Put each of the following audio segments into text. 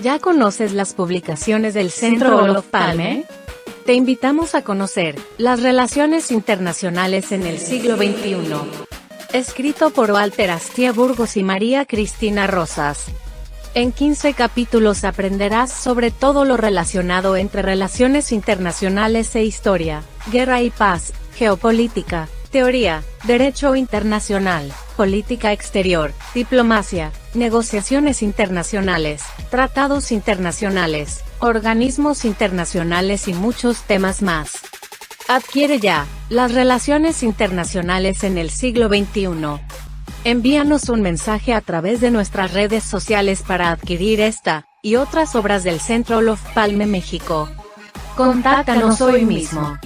¿Ya conoces las publicaciones del Centro Olof Palme? Te invitamos a conocer las relaciones internacionales en el siglo XXI. Escrito por Walter Astia Burgos y María Cristina Rosas. En 15 capítulos aprenderás sobre todo lo relacionado entre relaciones internacionales e historia, guerra y paz, geopolítica, teoría, derecho internacional, política exterior, diplomacia, negociaciones internacionales, tratados internacionales, organismos internacionales y muchos temas más. Adquiere ya las relaciones internacionales en el siglo XXI. Envíanos un mensaje a través de nuestras redes sociales para adquirir esta y otras obras del Centro Olof Palme México. Contáctanos hoy mismo.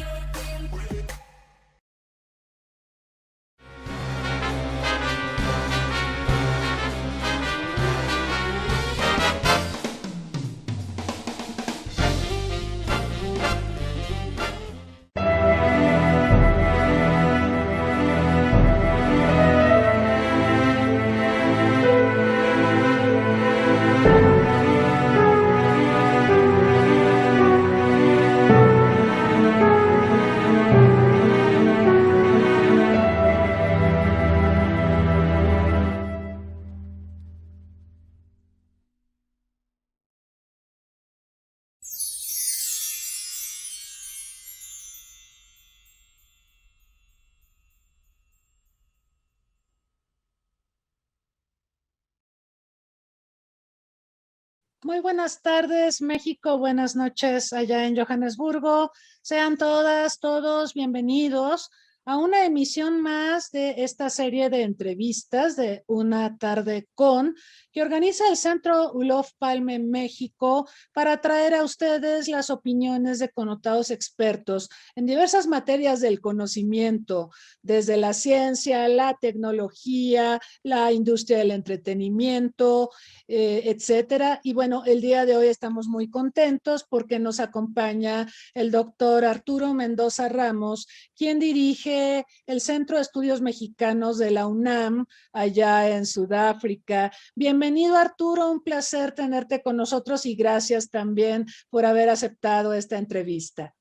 Muy buenas tardes, México. Buenas noches allá en Johannesburgo. Sean todas, todos bienvenidos a una emisión más de esta serie de entrevistas de Una Tarde Con, que organiza el Centro Olof Palme México para traer a ustedes las opiniones de connotados expertos en diversas materias del conocimiento, desde la ciencia, la tecnología, la industria del entretenimiento, etcétera. Y bueno, el día de hoy estamos muy contentos porque nos acompaña el doctor Arturo Mendoza Ramos, quien dirige el Centro de Estudios Mexicanos de la UNAM, allá en Sudáfrica. Bienvenido, Arturo, un placer tenerte con nosotros y gracias también por haber aceptado esta entrevista.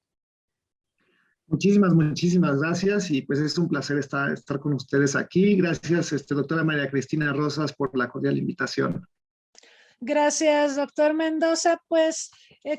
Muchísimas gracias y pues es un placer estar con ustedes aquí. Gracias, doctora María Cristina Rosas, por la cordial invitación. Gracias, doctor Mendoza. Pues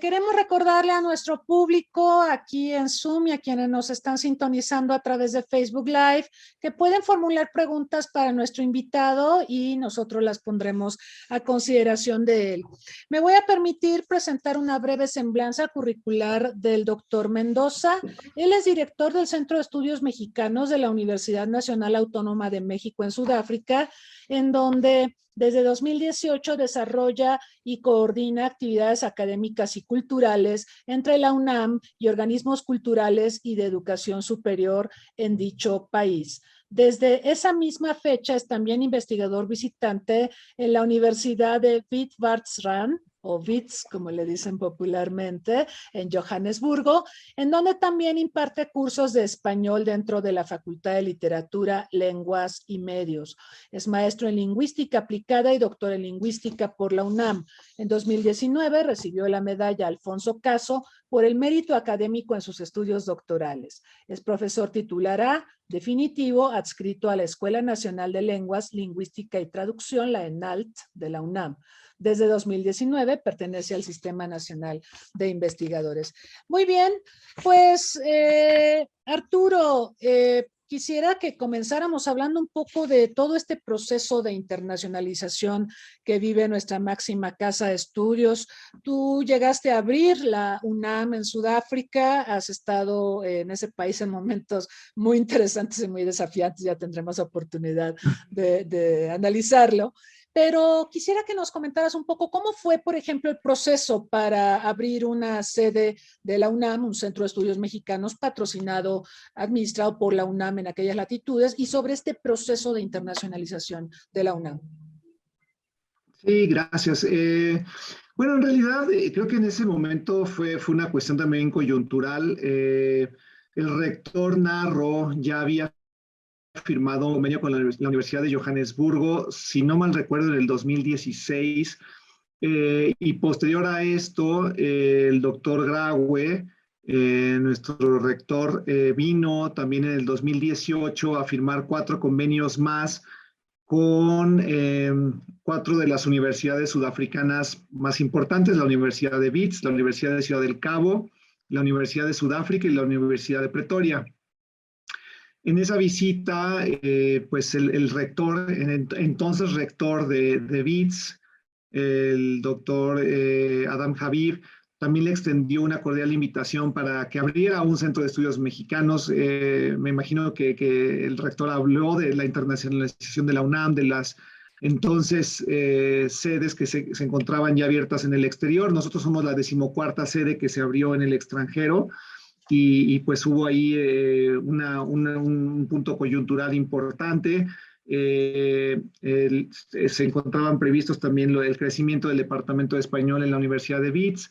queremos recordarle a nuestro público aquí en Zoom y a quienes nos están sintonizando a través de Facebook Live que pueden formular preguntas para nuestro invitado y nosotros las pondremos a consideración de él. Me voy a permitir presentar una breve semblanza curricular del doctor Mendoza. Él es director del Centro de Estudios Mexicanos de la Universidad Nacional Autónoma de México en Sudáfrica, en donde desde 2018 desarrolla y coordina actividades académicas y culturales entre la UNAM y organismos culturales y de educación superior en dicho país. Desde esa misma fecha es también investigador visitante en la Universidad de Witwatersrand, o WITS, como le dicen popularmente, en Johannesburgo, en donde también imparte cursos de español dentro de la Facultad de Literatura, Lenguas y Medios. Es maestro en Lingüística Aplicada y doctor en Lingüística por la UNAM. En 2019 recibió la medalla Alfonso Caso por el mérito académico en sus estudios doctorales. Es profesor titular A, definitivo, adscrito a la Escuela Nacional de Lenguas, Lingüística y Traducción, la ENALT, de la UNAM. Desde 2019 pertenece al Sistema Nacional de Investigadores. Muy bien, pues Arturo, quisiera que comenzáramos hablando un poco de todo este proceso de internacionalización que vive nuestra máxima casa de estudios. Tú llegaste a abrir la UNAM en Sudáfrica, has estado en ese país en momentos muy interesantes y muy desafiantes, ya tendremos oportunidad de analizarlo. Pero quisiera que nos comentaras un poco cómo fue, por ejemplo, el proceso para abrir una sede de la UNAM, un centro de estudios mexicanos patrocinado, administrado por la UNAM en aquellas latitudes, y sobre este proceso de internacionalización de la UNAM. Sí, gracias. Bueno, en realidad creo que en ese momento fue una cuestión también coyuntural. El rector Narro ya había firmado un convenio con la Universidad de Johannesburgo, si no mal recuerdo, en el 2016, Y posterior a esto, el doctor Graue, nuestro rector, vino también en el 2018 a firmar 4 convenios más con 4 de las universidades sudafricanas más importantes, la Universidad de Wits, la Universidad de Ciudad del Cabo, la Universidad de Sudáfrica y la Universidad de Pretoria. En esa visita, pues el rector, entonces rector de Wits, el doctor Adam Habib, también le extendió una cordial invitación para que abriera un centro de estudios mexicanos. Me imagino que el rector habló de la internacionalización de la UNAM, de las entonces sedes que se encontraban ya abiertas en el exterior. Nosotros somos la 14ª sede que se abrió en el extranjero. Y pues hubo ahí un punto coyuntural importante. Se encontraban previstos también el crecimiento del departamento de español en la Universidad de Wits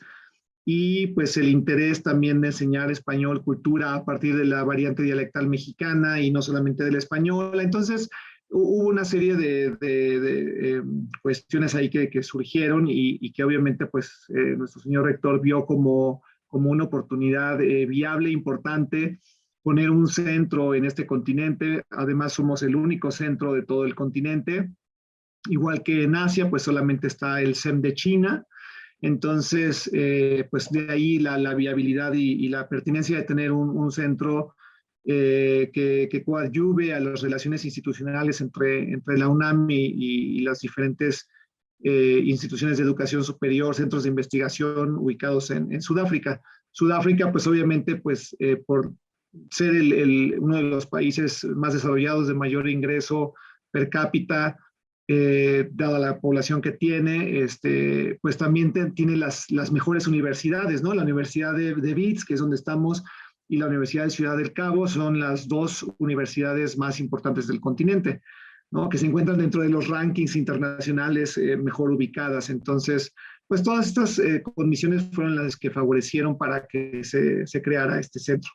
y pues el interés también de enseñar español, cultura a partir de la variante dialectal mexicana y no solamente de la española. Entonces hubo una serie de cuestiones ahí que surgieron y que obviamente pues nuestro señor rector vio como una oportunidad viable, importante, poner un centro en este continente. Además, somos el único centro de todo el continente. Igual que en Asia, pues solamente está el CEM de China. Entonces, pues de ahí la viabilidad y la pertinencia de tener un centro que coadyuve a las relaciones institucionales entre la UNAM y las diferentes instituciones de educación superior, centros de investigación ubicados en Sudáfrica. Sudáfrica, pues obviamente, pues por ser uno de los países más desarrollados de mayor ingreso per cápita, dada la población que tiene, pues también tiene las mejores universidades, ¿no? La Universidad de Wits, que es donde estamos, y la Universidad de Ciudad del Cabo son las 2 universidades más importantes del continente, ¿no? Que se encuentran dentro de los rankings internacionales mejor ubicadas. Entonces, pues todas estas condiciones fueron las que favorecieron para que se creara este centro.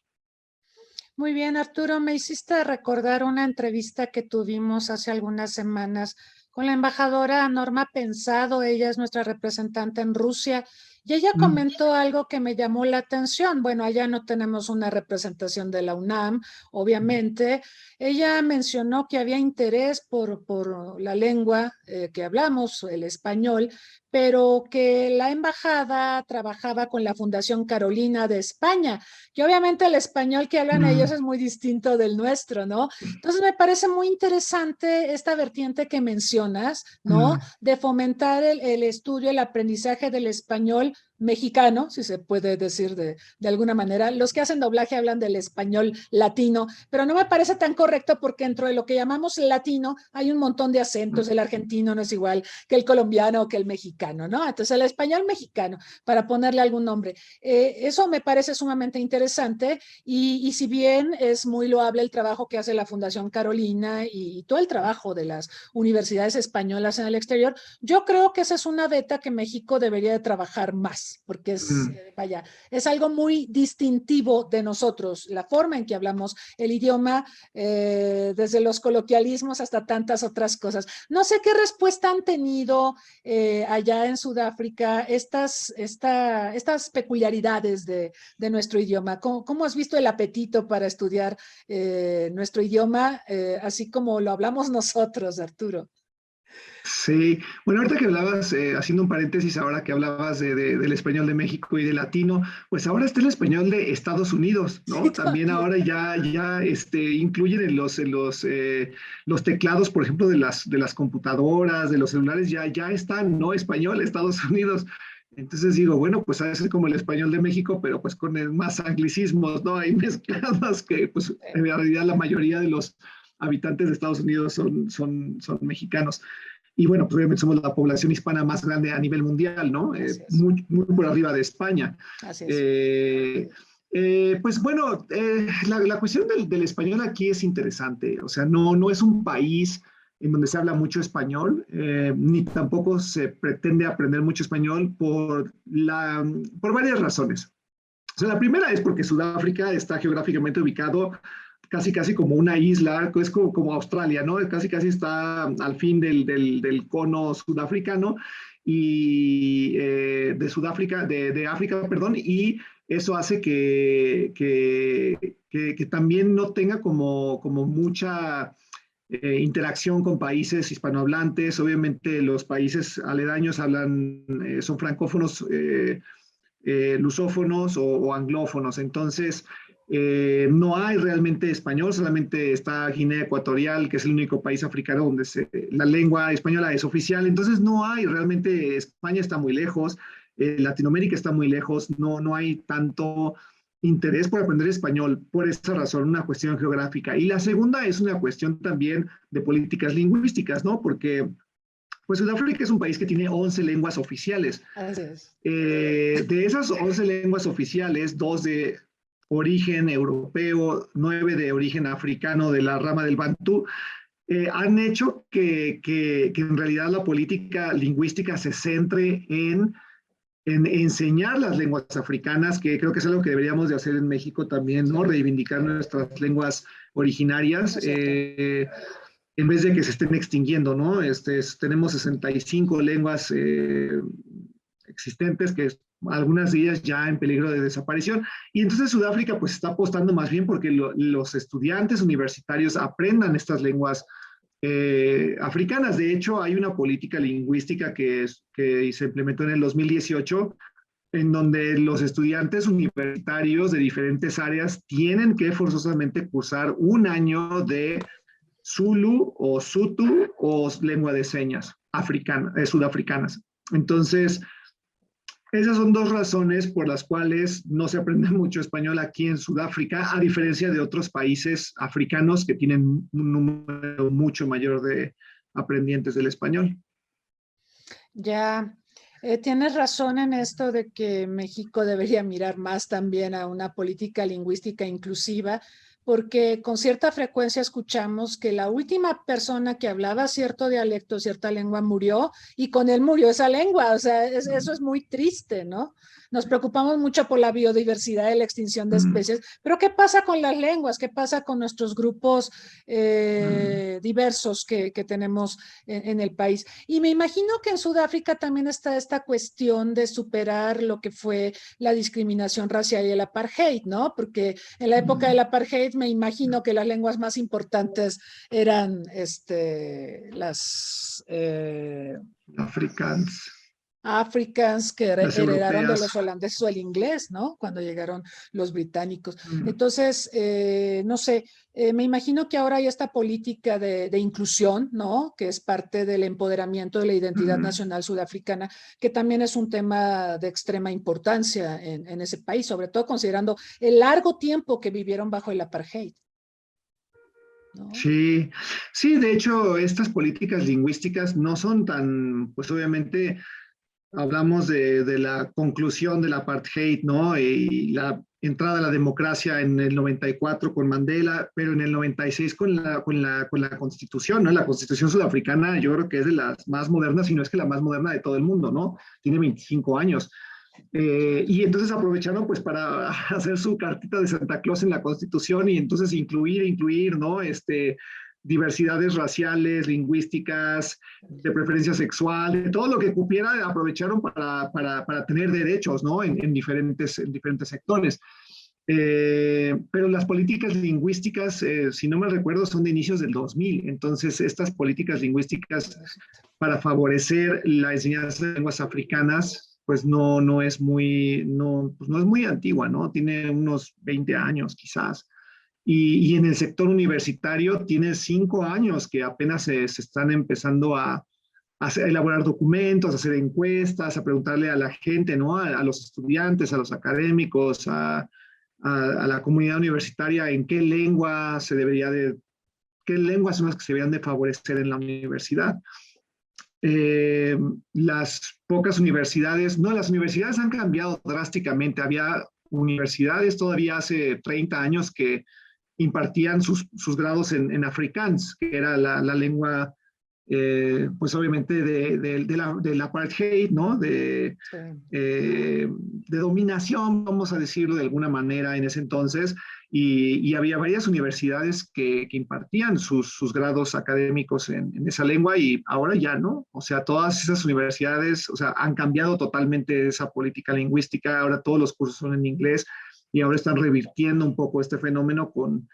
Muy bien, Arturo, me hiciste recordar una entrevista que tuvimos hace algunas semanas con la embajadora Norma Pensado. Ella es nuestra representante en Rusia y ella comentó algo que me llamó la atención. Bueno, allá no tenemos una representación de la UNAM, obviamente. Ella mencionó que había interés por la lengua que hablamos, el español, pero que la embajada trabajaba con la Fundación Carolina de España, que obviamente el español que hablan ellos es muy distinto del nuestro, ¿no? Entonces me parece muy interesante esta vertiente que mencionas, ¿no? De fomentar el estudio, el aprendizaje del español mexicano, si se puede decir de alguna manera. Los que hacen doblaje hablan del español latino, pero no me parece tan correcto porque dentro de lo que llamamos latino hay un montón de acentos. El argentino no es igual que el colombiano o que el mexicano, ¿no? Entonces el español mexicano, para ponerle algún nombre. Eso me parece sumamente interesante y si bien es muy loable el trabajo que hace la Fundación Carolina y todo el trabajo de las universidades españolas en el exterior, yo creo que esa es una beta que México debería de trabajar más, porque vaya, es algo muy distintivo de nosotros, la forma en que hablamos el idioma, desde los coloquialismos hasta tantas otras cosas. No sé qué respuesta han tenido allá en Sudáfrica estas peculiaridades de nuestro idioma. ¿Cómo has visto el apetito para estudiar nuestro idioma, así como lo hablamos nosotros, Arturo? Sí, bueno, ahorita que hablabas, haciendo un paréntesis, ahora que hablabas del español de México y de latino, pues ahora está el español de Estados Unidos, ¿no? Sí, también ahora ya incluyen en los teclados, por ejemplo, de las computadoras, de los celulares, ya están, ¿no? Español, Estados Unidos. Entonces digo, bueno, pues ha de ser como el español de México, pero pues con más anglicismos, ¿no? Ahí mezcladas que, pues, en realidad la mayoría de los habitantes de Estados Unidos son mexicanos. Y bueno, pues obviamente somos la población hispana más grande a nivel mundial, ¿no? Muy, muy por arriba de España. Así es. Pues bueno, la cuestión del español aquí es interesante. O sea, no es un país en donde se habla mucho español, ni tampoco se pretende aprender mucho español por varias razones. O sea, la primera es porque Sudáfrica está geográficamente ubicado casi como una isla, es como Australia, ¿no? Casi está al fin del cono sudafricano y de Sudáfrica, de África, perdón, y eso hace que también no tenga como mucha interacción con países hispanohablantes. Obviamente los países aledaños son francófonos, lusófonos o anglófonos. Entonces, no hay realmente español, solamente está Guinea Ecuatorial, que es el único país africano donde la lengua española es oficial. Entonces, no hay realmente, España está muy lejos, Latinoamérica está muy lejos, no hay tanto interés por aprender español por esa razón, una cuestión geográfica. Y la segunda es una cuestión también de políticas lingüísticas, ¿no? Porque pues Sudáfrica es un país que tiene 11 lenguas oficiales. Así es. De esas 11 lenguas oficiales, 2 de origen europeo, 9 de origen africano de la rama del Bantú, han hecho que en realidad la política lingüística se centre en enseñar las lenguas africanas, que creo que es algo que deberíamos de hacer en México también, ¿no? Reivindicar nuestras lenguas originarias, en vez de que se estén extinguiendo, ¿no? Tenemos 65 lenguas existentes, que algunas de ellas ya en peligro de desaparición, y entonces Sudáfrica pues está apostando más bien porque los estudiantes universitarios aprendan estas lenguas africanas. De hecho, hay una política lingüística que se implementó en el 2018, en donde los estudiantes universitarios de diferentes áreas tienen que forzosamente cursar un año de Zulu o Sutu o lengua de señas sudafricanas. Entonces, esas son dos razones por las cuales no se aprende mucho español aquí en Sudáfrica, a diferencia de otros países africanos que tienen un número mucho mayor de aprendientes del español. Ya, tienes razón en esto de que México debería mirar más también a una política lingüística inclusiva, porque con cierta frecuencia escuchamos que la última persona que hablaba cierto dialecto, cierta lengua murió y con él murió esa lengua. O sea, eso es muy triste, ¿no? Nos preocupamos mucho por la biodiversidad y la extinción de especies, pero ¿qué pasa con las lenguas? ¿Qué pasa con nuestros grupos diversos que tenemos en el país? Y me imagino que en Sudáfrica también está esta cuestión de superar lo que fue la discriminación racial y el apartheid, ¿no? Porque en la época del apartheid me imagino que las lenguas más importantes eran las Afrikaans que heredaron de los holandeses o el inglés, ¿no? Cuando llegaron los británicos. Entonces, no sé, me imagino que ahora hay esta política de inclusión, ¿no? Que es parte del empoderamiento de la identidad nacional sudafricana, que también es un tema de extrema importancia en ese país, sobre todo considerando el largo tiempo que vivieron bajo el apartheid, ¿no? Sí, sí, de hecho, estas políticas lingüísticas no son tan, pues obviamente hablamos de la conclusión del apartheid, ¿no? Y la entrada a la democracia en el 94 con Mandela, pero en el 96 con la Constitución, ¿no? La Constitución sudafricana yo creo que es de las más modernas, si no es que la más moderna de todo el mundo, ¿no? Tiene 25 años. Y entonces aprovecharon pues para hacer su cartita de Santa Claus en la Constitución y entonces incluir, ¿no? Diversidades raciales, lingüísticas, de preferencia sexual, de todo lo que cupiera, aprovecharon para tener derechos, ¿no? En diferentes sectores. Pero las políticas lingüísticas, si no me recuerdo, son de inicios del 2000. Entonces, estas políticas lingüísticas para favorecer la enseñanza de lenguas africanas, pues no es muy antigua, ¿no? Tiene unos 20 años quizás. Y en el sector universitario tiene 5 años que apenas se están empezando a elaborar documentos, a hacer encuestas, a preguntarle a la gente, ¿no? A los estudiantes, a los académicos, a la comunidad universitaria en qué lengua qué lenguas son las que se deberían de favorecer en la universidad. Las pocas universidades, las universidades han cambiado drásticamente. Había universidades todavía hace 30 años que impartían sus grados en Afrikaans, que era la lengua, pues obviamente del apartheid, ¿no? De dominación, vamos a decirlo de alguna manera en ese entonces. y había varias universidades que impartían sus grados académicos en esa lengua y ahora ya no. O sea, todas esas universidades, o sea, han cambiado totalmente esa política lingüística, ahora todos los cursos son en inglés y ahora están revirtiendo un poco este fenómeno con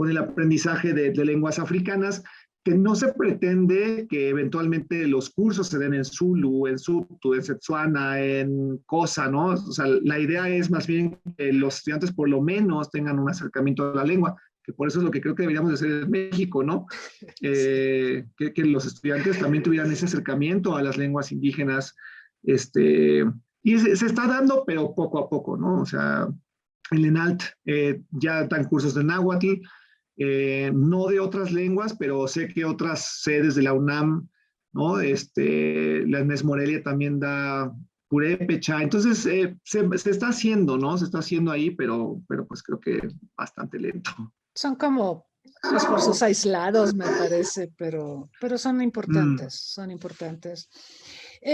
el aprendizaje de lenguas africanas, que no se pretende que eventualmente los cursos se den en Zulu, en Sotho, en Setswana, en Xhosa, ¿no? O sea, la idea es más bien que los estudiantes por lo menos tengan un acercamiento a la lengua, que por eso es lo que creo que deberíamos de hacer en México, ¿no? Que los estudiantes también tuvieran ese acercamiento a las lenguas indígenas, y se está dando, pero poco a poco, ¿no? O sea, en ENALT ya dan cursos de náhuatl, no de otras lenguas, pero sé que otras sedes de la UNAM, ¿no? La ENES Morelia también da purépecha, entonces se está haciendo, ¿no? Se está haciendo ahí, pero pues creo que bastante lento. Son como esfuerzos aislados, me parece, pero son importantes, son importantes. Sí.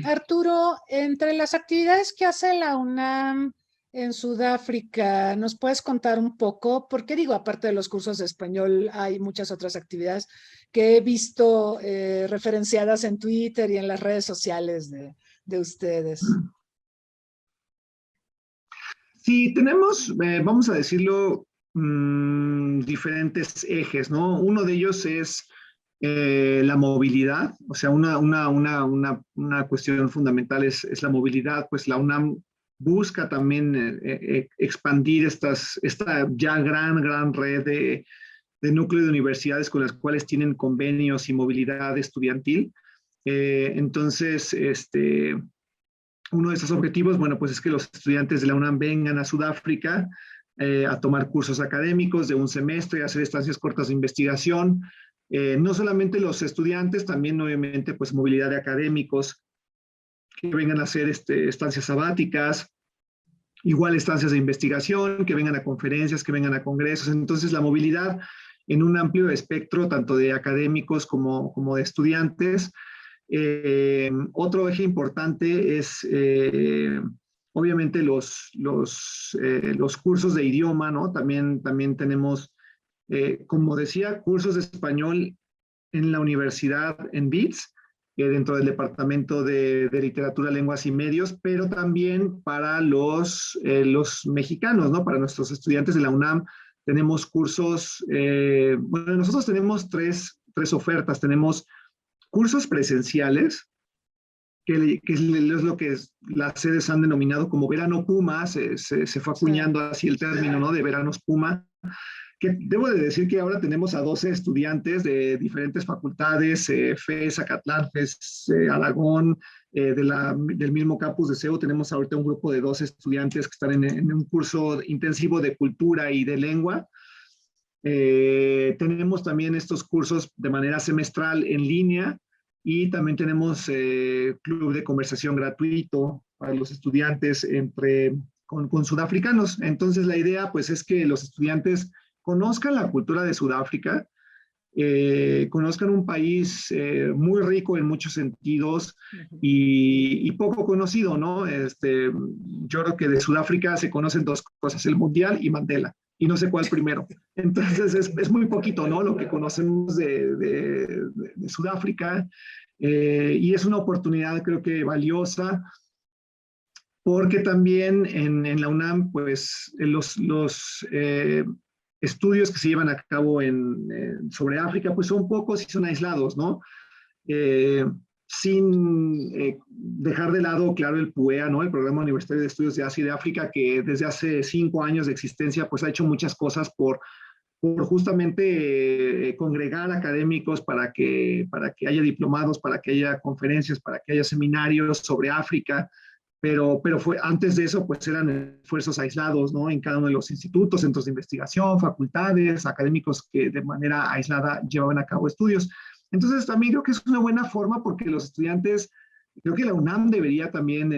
Arturo, entre las actividades que hace la UNAM en Sudáfrica, ¿nos puedes contar un poco? Porque digo, aparte de los cursos de español, hay muchas otras actividades que he visto referenciadas en Twitter y en las redes sociales de ustedes. Sí, tenemos, vamos a decirlo, diferentes ejes, ¿no? Uno de ellos es la movilidad, o sea, una cuestión fundamental es la movilidad, pues la UNAM busca también expandir esta ya gran red de núcleo de universidades con las cuales tienen convenios y movilidad estudiantil. Entonces, uno de esos objetivos, bueno, pues es que los estudiantes de la UNAM vengan a Sudáfrica a tomar cursos académicos de un semestre, a hacer estancias cortas de investigación. No solamente los estudiantes, también obviamente pues movilidad de académicos que vengan a hacer estancias sabáticas, igual estancias de investigación, que vengan a conferencias, que vengan a congresos. Entonces la movilidad en un amplio espectro, tanto de académicos como de estudiantes. Otro eje importante es obviamente los cursos de idioma, ¿no? También tenemos, como decía, cursos de español en la universidad en BITS, dentro del Departamento de Literatura, Lenguas y Medios, pero también para los mexicanos, ¿no? Para nuestros estudiantes de la UNAM tenemos cursos, bueno, nosotros tenemos tres ofertas. Tenemos cursos presenciales, que es lo que las sedes han denominado como verano Puma, se fue acuñando así el término, ¿no? De veranos Puma, que debo de decir que ahora tenemos a 12 estudiantes de diferentes facultades, FES, Acatlán, FES, Aragón, del mismo campus de CEU. Tenemos ahorita un grupo de 12 estudiantes que están en un curso intensivo de cultura y de lengua. Tenemos también estos cursos de manera semestral en línea y también tenemos club de conversación gratuito para los estudiantes con sudafricanos. Entonces la idea pues es que los estudiantes conozcan la cultura de Sudáfrica, conozcan un país muy rico en muchos sentidos y poco conocido, ¿no? Yo creo que de Sudáfrica se conocen dos cosas, el Mundial y Mandela, y no sé cuál primero. Entonces es muy poquito, ¿no? Lo que conocemos de Sudáfrica, y es una oportunidad creo que valiosa, porque también en la UNAM, pues los estudios que se llevan a cabo sobre África, pues son pocos y son aislados, ¿no? Sin dejar de lado, claro, el PUEA, ¿no? El Programa Universitario de Estudios de Asia y de África, que desde hace 5 años de existencia, pues ha hecho muchas cosas por justamente congregar académicos para que haya diplomados, para que haya conferencias, para que haya seminarios sobre África. Pero antes de eso, pues eran esfuerzos aislados, ¿no? En cada uno de los institutos, centros de investigación, facultades, académicos que de manera aislada llevaban a cabo estudios. Entonces, también creo que es una buena forma porque los estudiantes, creo que la UNAM debería también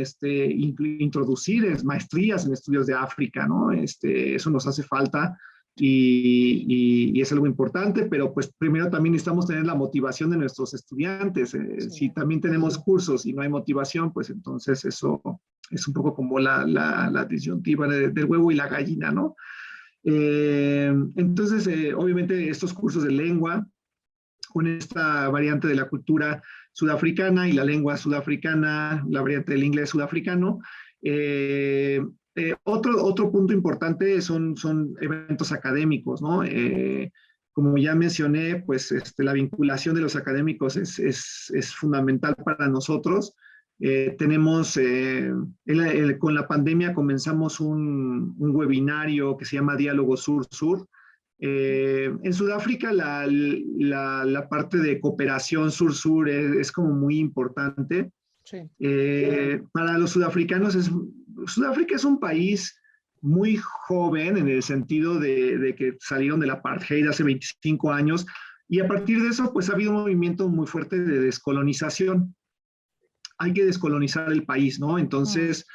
introducir maestrías en estudios de África, ¿no? Eso nos hace falta y es algo importante, pero pues primero también necesitamos tener la motivación de nuestros estudiantes. Sí. Si también tenemos cursos y no hay motivación, pues entonces eso es un poco como la disyuntiva del huevo y la gallina, ¿no? Entonces, obviamente estos cursos de lengua, con esta variante de la cultura sudafricana y la lengua sudafricana, la variante del inglés sudafricano. Otro punto importante son eventos académicos, ¿no? Como ya mencioné, pues la vinculación de los académicos es fundamental para nosotros. Con la pandemia comenzamos un webinario que se llama Diálogo Sur-Sur. En Sudáfrica la parte de cooperación sur-sur es como muy importante. Sí. Para los sudafricanos, Sudáfrica es un país muy joven en el sentido de que salieron del apartheid hace 25 años y a partir de eso pues ha habido un movimiento muy fuerte de descolonización. Hay que descolonizar el país, ¿no? Entonces,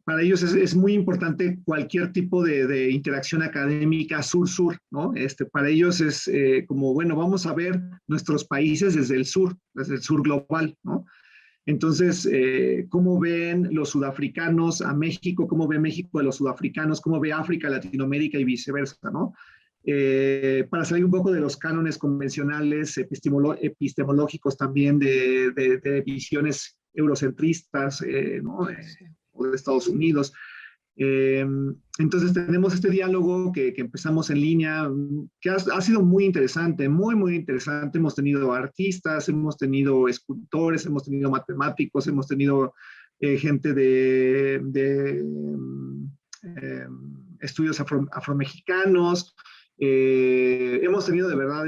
para ellos es muy importante cualquier tipo de interacción académica sur-sur, ¿no? Para ellos es como, bueno, vamos a ver nuestros países desde el sur global, ¿no? Entonces, ¿cómo ven los sudafricanos a México? ¿Cómo ve México a los sudafricanos? ¿Cómo ve África a Latinoamérica y viceversa, ¿no? Para salir un poco de los cánones convencionales, epistemológicos también de visiones eurocentristas, ¿no? O de Estados Unidos. Entonces tenemos este diálogo que empezamos en línea, que ha sido muy interesante, muy interesante. Hemos tenido artistas, hemos tenido escultores, hemos tenido matemáticos, hemos tenido gente de estudios afromexicanos. Hemos tenido de verdad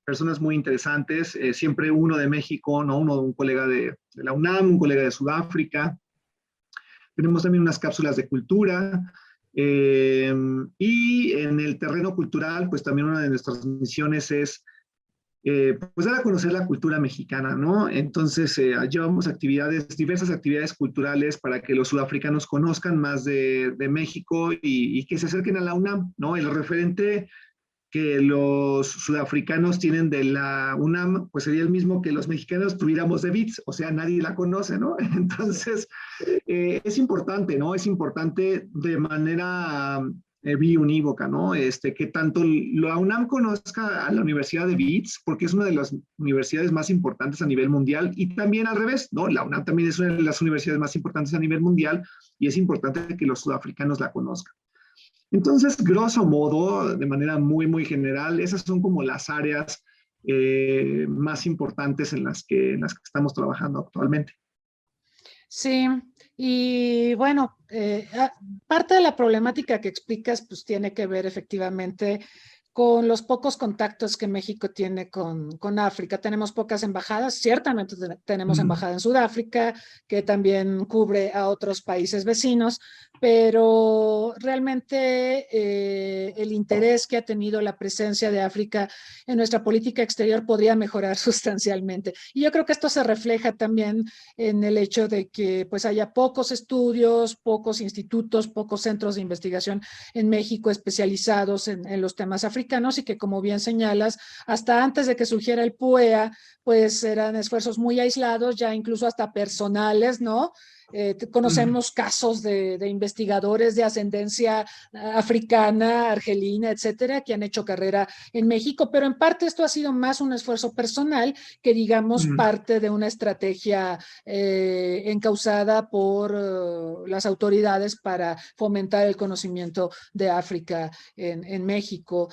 personas muy interesantes, siempre uno de México, ¿no? Un colega de la UNAM, un colega de Sudáfrica. Tenemos también unas cápsulas de cultura. Y en el terreno cultural, pues también una de nuestras misiones es pues dar a conocer la cultura mexicana, ¿no? Entonces llevamos diversas actividades culturales para que los sudafricanos conozcan más de México y que se acerquen a la UNAM, ¿no? El referente que los sudafricanos tienen de la UNAM, pues sería el mismo que los mexicanos tuviéramos de BITS, o sea, nadie la conoce, ¿no? Entonces, es importante, ¿no? Es importante de manera biunívoca, ¿no? Que tanto la UNAM conozca a la Universidad de BITS, porque es una de las universidades más importantes a nivel mundial, y también al revés, ¿no? La UNAM también es una de las universidades más importantes a nivel mundial, y es importante que los sudafricanos la conozcan. Entonces, grosso modo, de manera muy general, esas son como las áreas más importantes en las que estamos trabajando actualmente. Sí, y bueno, parte de la problemática que explicas pues tiene que ver efectivamente con los pocos contactos que México tiene con África. Tenemos pocas embajadas, ciertamente tenemos embajada en Sudáfrica, que también cubre a otros países vecinos, pero realmente el interés que ha tenido la presencia de África en nuestra política exterior podría mejorar sustancialmente. Y yo creo que esto se refleja también en el hecho de que pues haya pocos estudios, pocos institutos, pocos centros de investigación en México especializados en los temas africanos, y que, como bien señalas, hasta antes de que surgiera el PUEA, pues eran esfuerzos muy aislados, ya incluso hasta personales, ¿no? Conocemos casos de investigadores de ascendencia africana, argelina, etcétera, que han hecho carrera en México, pero en parte esto ha sido más un esfuerzo personal que, digamos, parte de una estrategia encauzada por las autoridades para fomentar el conocimiento de África en México.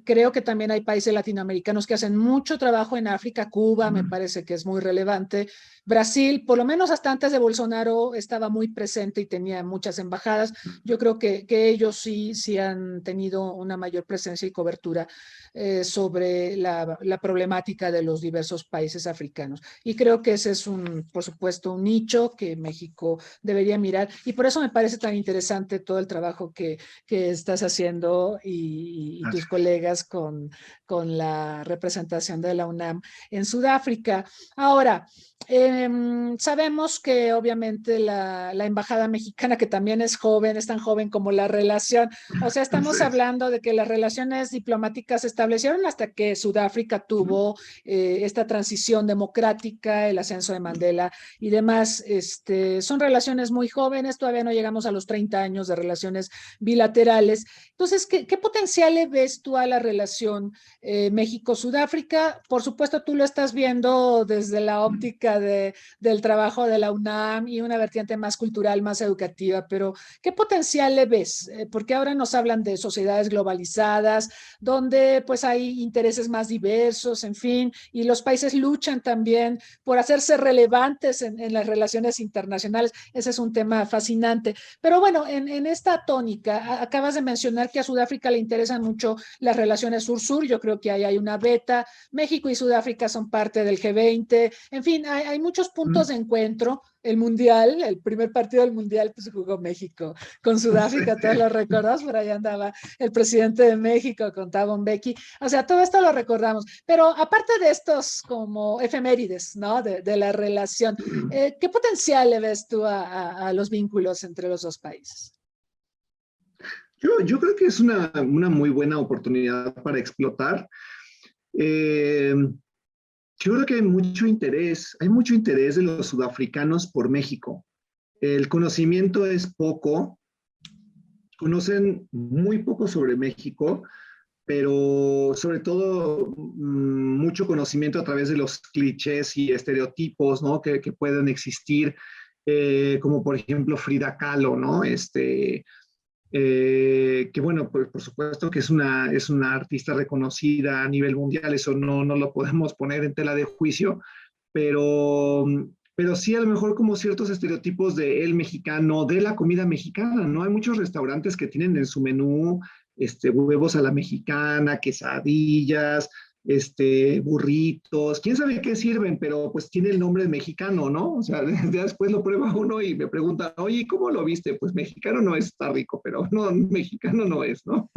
Creo que también hay países latinoamericanos que hacen mucho trabajo en África. Cuba me parece que es muy relevante. Brasil, por lo menos hasta antes de Bolsonaro, estaba muy presente y tenía muchas embajadas. Yo creo que ellos sí han tenido una mayor presencia y cobertura sobre la problemática de los diversos países africanos. Y creo que ese es, por supuesto, un nicho que México debería mirar. Y por eso me parece tan interesante todo el trabajo que estás haciendo y tus colegas con la representación de la UNAM en Sudáfrica. Ahora, sabemos que obviamente parte la embajada mexicana, que también es joven, es tan joven como la relación. O sea, estamos hablando de que las relaciones diplomáticas se establecieron hasta que Sudáfrica tuvo esta transición democrática, el ascenso de Mandela y demás. Son relaciones muy jóvenes, todavía no llegamos a los 30 años de relaciones bilaterales. Entonces, ¿qué potencial le ves tú a la relación México-Sudáfrica? Por supuesto, tú lo estás viendo desde la óptica del trabajo de la UNAM y una vertiente más cultural, más educativa, pero ¿qué potencial le ves? Porque ahora nos hablan de sociedades globalizadas, donde pues hay intereses más diversos, en fin, y los países luchan también por hacerse relevantes en las relaciones internacionales. Ese es un tema fascinante. Pero bueno, en esta tónica, acabas de mencionar que a Sudáfrica le interesan mucho las relaciones sur-sur. Yo creo que ahí hay una beta. México y Sudáfrica son parte del G20. En fin, hay muchos puntos de encuentro. El Mundial, el primer partido del Mundial, pues jugó México con Sudáfrica, todos lo recordamos, por ahí andaba el presidente de México con Thabo Mbeki. O sea, todo esto lo recordamos. Pero aparte de estos como efemérides, ¿no? De la relación, ¿qué potencial le ves tú a los vínculos entre los dos países? Yo creo que es una muy buena oportunidad para explotar. Eh, yo creo que hay mucho interés de los sudafricanos por México. El conocimiento es poco, conocen muy poco sobre México, pero sobre todo mucho conocimiento a través de los clichés y estereotipos, ¿no? que pueden existir, como por ejemplo Frida Kahlo, ¿no? Que bueno, por supuesto que es una artista reconocida a nivel mundial, eso no lo podemos poner en tela de juicio, pero, pero sí a lo mejor como ciertos estereotipos de el mexicano, de la comida mexicana, ¿no? Hay muchos restaurantes que tienen en su menú huevos a la mexicana, quesadillas, burritos, quién sabe qué sirven, pero pues tiene el nombre mexicano, ¿no? O sea, después lo prueba uno y me pregunta, oye, ¿cómo lo viste? Pues mexicano no es, está rico, pero no, mexicano no es, ¿no?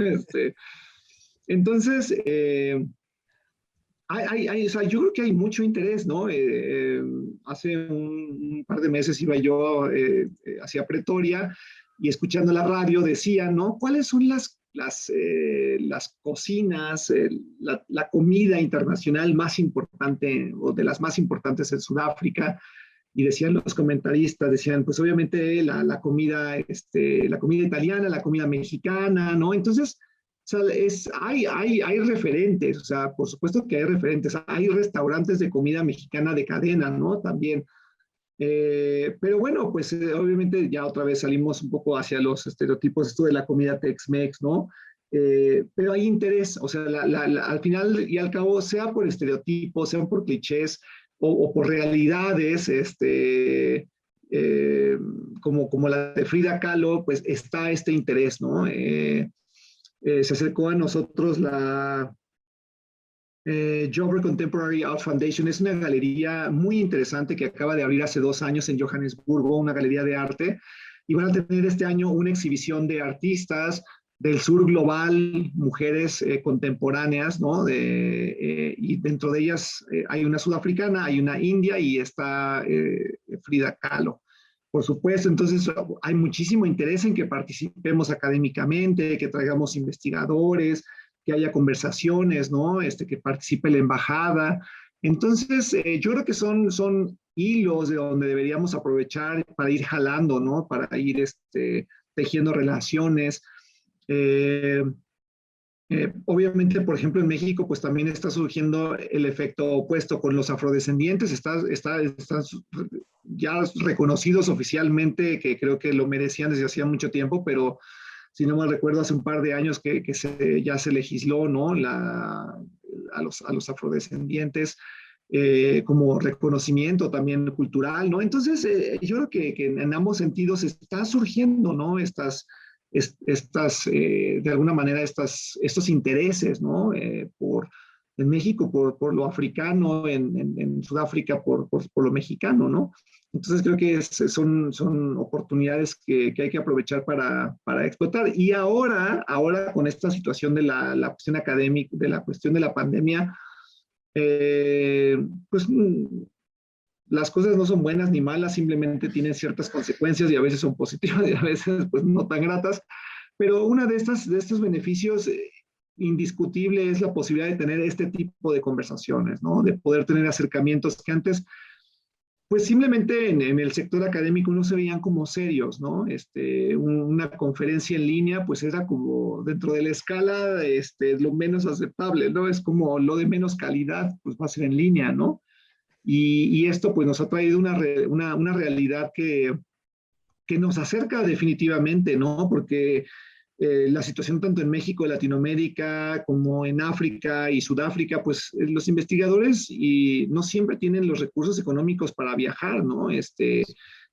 Entonces, o sea, yo creo que hay mucho interés, ¿no? Hace un par de meses iba yo hacia Pretoria y escuchando la radio decía, ¿no? ¿Cuáles son las cocinas, la comida internacional más importante o de las más importantes en Sudáfrica? Y decían los comentaristas, decían, pues obviamente la comida, la comida italiana, la comida mexicana, ¿no? Entonces, o sea, hay referentes, o sea, por supuesto que hay referentes, hay restaurantes de comida mexicana de cadena, ¿no? También. Pero bueno, pues obviamente ya otra vez salimos un poco hacia los estereotipos, esto de la comida Tex-Mex, ¿no? Pero hay interés, o sea, al final y al cabo, sea por estereotipos, sean por clichés o por realidades, como la de Frida Kahlo, pues está este interés, ¿no? Se acercó a nosotros la Joburg Contemporary Art Foundation. Es una galería muy interesante que acaba de abrir hace 2 años en Johannesburgo, una galería de arte, y van a tener este año una exhibición de artistas del sur global, mujeres contemporáneas, ¿no? Y dentro de ellas hay una sudafricana, hay una india y está Frida Kahlo. Por supuesto, entonces hay muchísimo interés en que participemos académicamente, que traigamos investigadores, que haya conversaciones, ¿no? Que participe la embajada. Entonces, yo creo que son hilos de donde deberíamos aprovechar para ir jalando, ¿no? Para ir tejiendo relaciones. Obviamente, por ejemplo, en México, pues también está surgiendo el efecto opuesto con los afrodescendientes. Están ya reconocidos oficialmente, que creo que lo merecían desde hacía mucho tiempo, pero si no mal recuerdo, hace un par de años que ya se legisló, ¿no? A los afrodescendientes como reconocimiento también cultural, ¿no? Entonces, yo creo que en ambos sentidos está surgiendo, ¿no? De alguna manera, estos intereses, ¿no? En México por lo africano, en Sudáfrica por lo mexicano, ¿no? Entonces creo que son oportunidades que hay que aprovechar para explotar. Y ahora con esta situación de la cuestión académica, de la cuestión de la pandemia, pues las cosas no son buenas ni malas, simplemente tienen ciertas consecuencias y a veces son positivas y a veces pues no tan gratas. Pero una de estos beneficios indiscutible es la posibilidad de tener este tipo de conversaciones, ¿no? De poder tener acercamientos que antes pues simplemente en el sector académico no se veían como serios, ¿no? Una conferencia en línea, pues era como dentro de la escala, lo menos aceptable, ¿no? Es como lo de menos calidad, pues va a ser en línea, ¿no? Y esto pues nos ha traído una realidad que nos acerca definitivamente, ¿no? Porque la situación tanto en México, Latinoamérica, como en África y Sudáfrica, pues los investigadores y no siempre tienen los recursos económicos para viajar, ¿no?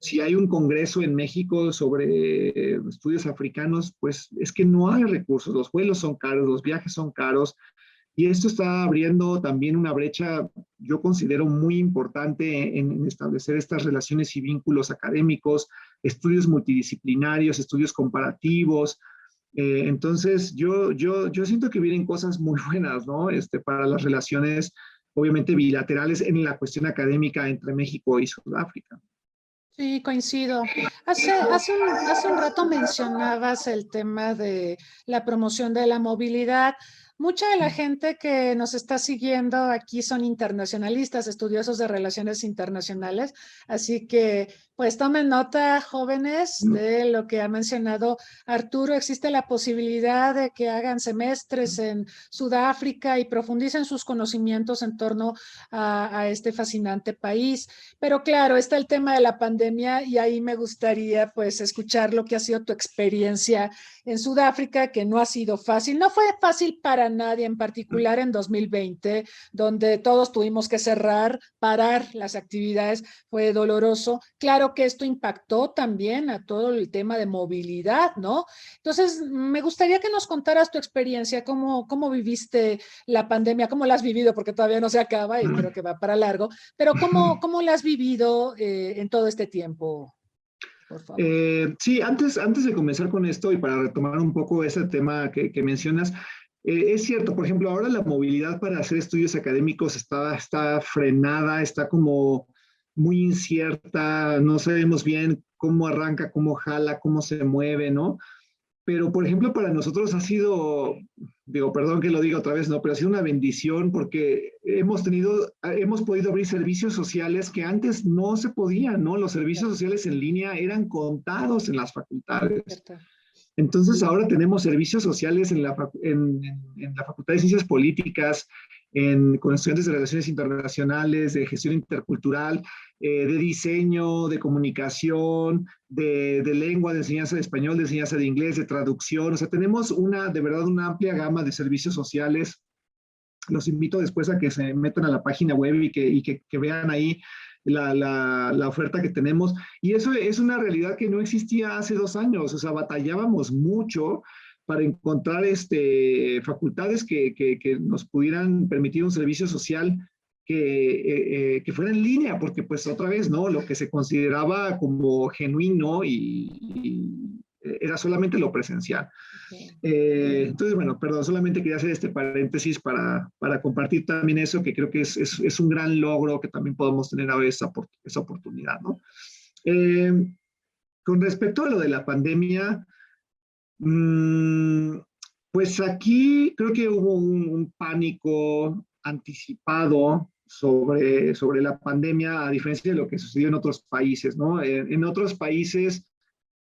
Si hay un congreso en México sobre estudios africanos, pues es que no hay recursos, los vuelos son caros, los viajes son caros, y esto está abriendo también una brecha, yo considero muy importante en establecer estas relaciones y vínculos académicos, estudios multidisciplinarios, estudios comparativos. Entonces, yo siento que vienen cosas muy buenas, ¿no? Para las relaciones, obviamente, bilaterales en la cuestión académica entre México y Sudáfrica. Sí, coincido. Hace un rato mencionabas el tema de la promoción de la movilidad. Mucha de la gente que nos está siguiendo aquí son internacionalistas, estudiosos de relaciones internacionales, así que pues tomen nota, jóvenes, de lo que ha mencionado Arturo. Existe la posibilidad de que hagan semestres en Sudáfrica y profundicen sus conocimientos en torno a este fascinante país. Pero claro, está el tema de la pandemia y ahí me gustaría pues escuchar lo que ha sido tu experiencia en Sudáfrica, que no ha sido fácil. No fue fácil para nadie, en particular en 2020, donde todos tuvimos que cerrar, parar las actividades, fue doloroso. Claro que esto impactó también a todo el tema de movilidad, ¿no? Entonces, me gustaría que nos contaras tu experiencia, cómo viviste la pandemia, cómo la has vivido, porque todavía no se acaba y creo que va para largo, pero cómo la has vivido en todo este tiempo, por favor. Sí, antes de comenzar con esto y para retomar un poco ese tema que mencionas, es cierto, por ejemplo, ahora la movilidad para hacer estudios académicos está frenada, está como muy incierta, no sabemos bien cómo arranca, cómo jala, cómo se mueve, ¿no? Pero, por ejemplo, para nosotros ha sido, digo, perdón que lo diga otra vez, no, pero ha sido una bendición porque hemos podido abrir servicios sociales que antes no se podían, ¿no? Los servicios sociales en línea eran contados en las facultades. Cierto. Entonces ahora tenemos servicios sociales en en la Facultad de Ciencias Políticas, con estudiantes de Relaciones Internacionales, de Gestión Intercultural, de diseño, de comunicación, de lengua, de enseñanza de español, de enseñanza de inglés, de traducción. O sea, tenemos de verdad una amplia gama de servicios sociales. Los invito después a que se metan a la página web y que vean ahí la oferta que tenemos. Y eso es una realidad que no existía hace 2 años. O sea, batallábamos mucho para encontrar facultades que nos pudieran permitir un servicio social que fuera en línea, porque pues otra vez, ¿no? Lo que se consideraba como genuino y era solamente lo presencial. Entonces, bueno, perdón, solamente quería hacer este paréntesis para compartir también eso, que creo que es un gran logro que también podemos tener ahora esa oportunidad, ¿no? Con respecto a lo de la pandemia, pues aquí creo que hubo un pánico anticipado sobre la pandemia, a diferencia de lo que sucedió en otros países, ¿no? En otros países,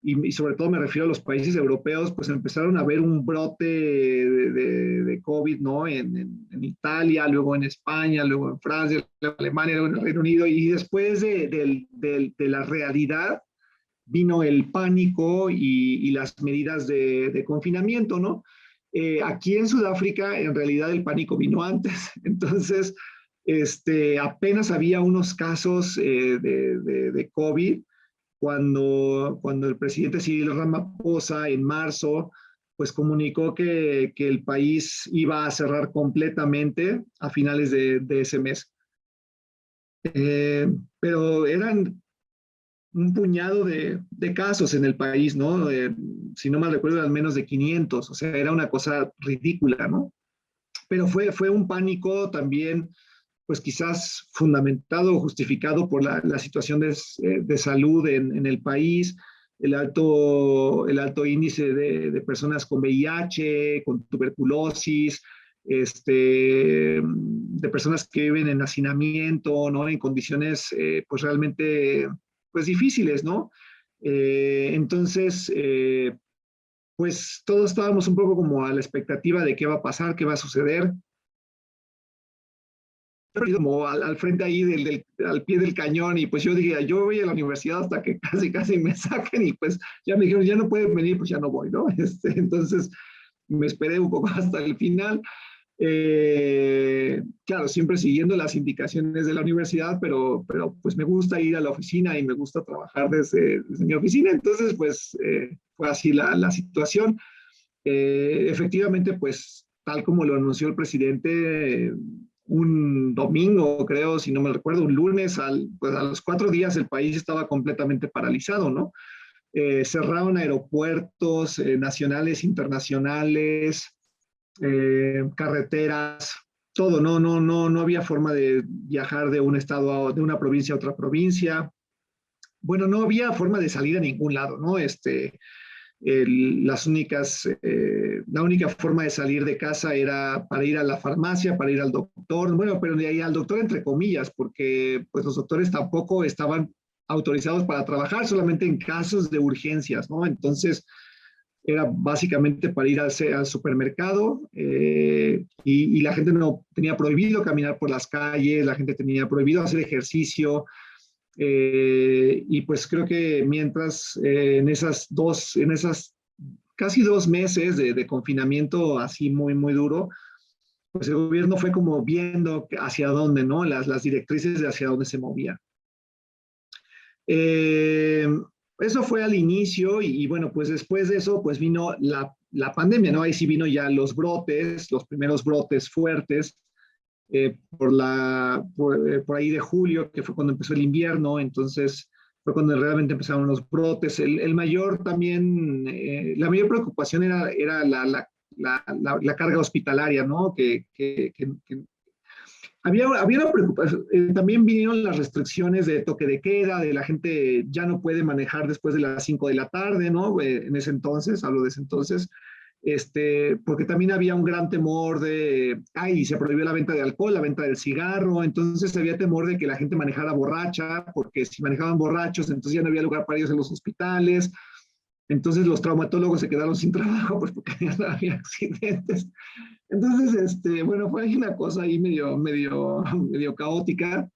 y sobre todo me refiero a los países europeos, pues empezaron a ver un brote de COVID, ¿no? En Italia, luego en España, luego en Francia, luego en Alemania, luego en el Reino Unido, y después de la realidad vino el pánico y las medidas de confinamiento, ¿no? Aquí en Sudáfrica, en realidad el pánico vino antes, entonces apenas había unos casos de COVID, cuando el presidente Cyril Ramaphosa en marzo pues comunicó que el país iba a cerrar completamente a finales de ese mes. Pero eran un puñado de casos en el país, ¿no? Si no mal recuerdo, eran menos de 500, o sea, era una cosa ridícula, ¿no? Pero fue un pánico también pues quizás fundamentado o justificado por la situación de salud en el país, el alto índice de personas con VIH, con tuberculosis, de personas que viven en hacinamiento, ¿no? En condiciones, pues realmente, pues difíciles, ¿no? Entonces, pues todos estábamos un poco como a la expectativa de qué va a pasar, qué va a suceder. Como al frente ahí al pie del cañón, y pues yo dije, yo voy a la universidad hasta que casi me saquen, y pues ya me dijeron, ya no pueden venir, pues ya no voy, ¿no? Entonces me esperé un poco hasta el final. Claro, siempre siguiendo las indicaciones de la universidad, pero pues me gusta ir a la oficina y me gusta trabajar desde mi oficina. Entonces pues fue así la situación. Efectivamente, pues tal como lo anunció el presidente, un domingo, creo, si no me recuerdo, un lunes, pues a los 4 días el país estaba completamente paralizado, ¿no? Cerraron aeropuertos nacionales, internacionales, carreteras, todo, no había forma de viajar de un estado, de una provincia a otra provincia. Bueno, no había forma de salir a ningún lado, ¿no? La única forma de salir de casa era para ir a la farmacia, para ir al doctor, bueno, pero de ahí al doctor entre comillas, porque pues los doctores tampoco estaban autorizados para trabajar, solamente en casos de urgencias, ¿no? Entonces era básicamente para ir al supermercado, y la gente no tenía prohibido caminar por las calles, la gente tenía prohibido hacer ejercicio. Y pues creo que mientras en esas casi 2 meses de confinamiento así muy duro, pues el gobierno fue como viendo hacia dónde, ¿no? Las directrices de hacia dónde se movía. Eso fue al inicio, y bueno, pues después de eso pues vino la pandemia, ¿no? Ahí sí vino ya los primeros brotes fuertes, por ahí de julio, que fue cuando empezó el invierno. Entonces fue cuando realmente empezaron los brotes. La mayor preocupación era la carga hospitalaria, ¿no? Había una preocupación. También vinieron las restricciones de toque de queda, de la gente ya no puede manejar después de las 5 de la tarde, ¿no? En ese entonces, hablo de ese entonces. Porque también había un gran temor se prohibió la venta de alcohol, la venta del cigarro. Entonces había temor de que la gente manejara borracha, porque si manejaban borrachos, entonces ya no había lugar para ellos en los hospitales. Entonces los traumatólogos se quedaron sin trabajo, pues porque ya no había accidentes. Entonces, bueno, fue una cosa ahí medio caótica,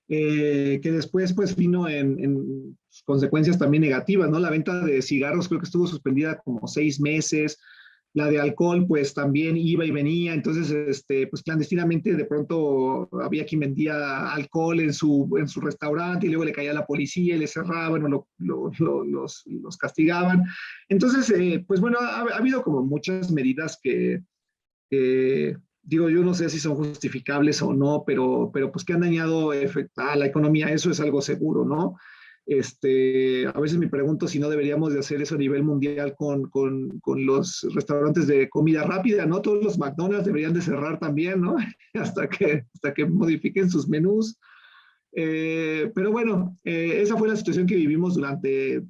que después pues vino en consecuencias también negativas, ¿no? La venta de cigarros creo que estuvo suspendida como 6 meses, la de alcohol pues también iba y venía. Entonces pues clandestinamente de pronto había quien vendía alcohol en su restaurante, y luego le caía a la policía y le cerraban o los castigaban. Entonces pues bueno, ha habido como muchas medidas que digo, yo no sé si son justificables o no, pero pues que han dañado a la economía, eso es algo seguro, ¿no? A veces me pregunto si no deberíamos de hacer eso a nivel mundial con los restaurantes de comida rápida, ¿no? Todos los McDonald's deberían de cerrar también, ¿no? hasta que modifiquen sus menús. Pero bueno, esa fue la situación que vivimos durante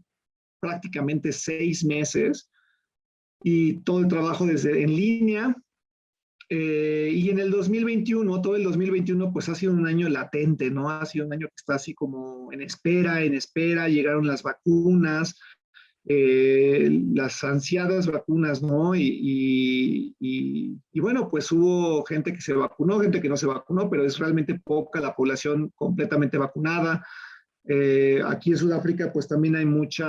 prácticamente 6 meses, y todo el trabajo en línea. Y en el 2021, todo el 2021, pues ha sido un año latente, ¿no? Ha sido un año que está así como en espera. Llegaron las vacunas, las ansiadas vacunas, ¿no? Y bueno, pues hubo gente que se vacunó, gente que no se vacunó, pero es realmente poca la población completamente vacunada. Aquí en Sudáfrica, pues también hay mucho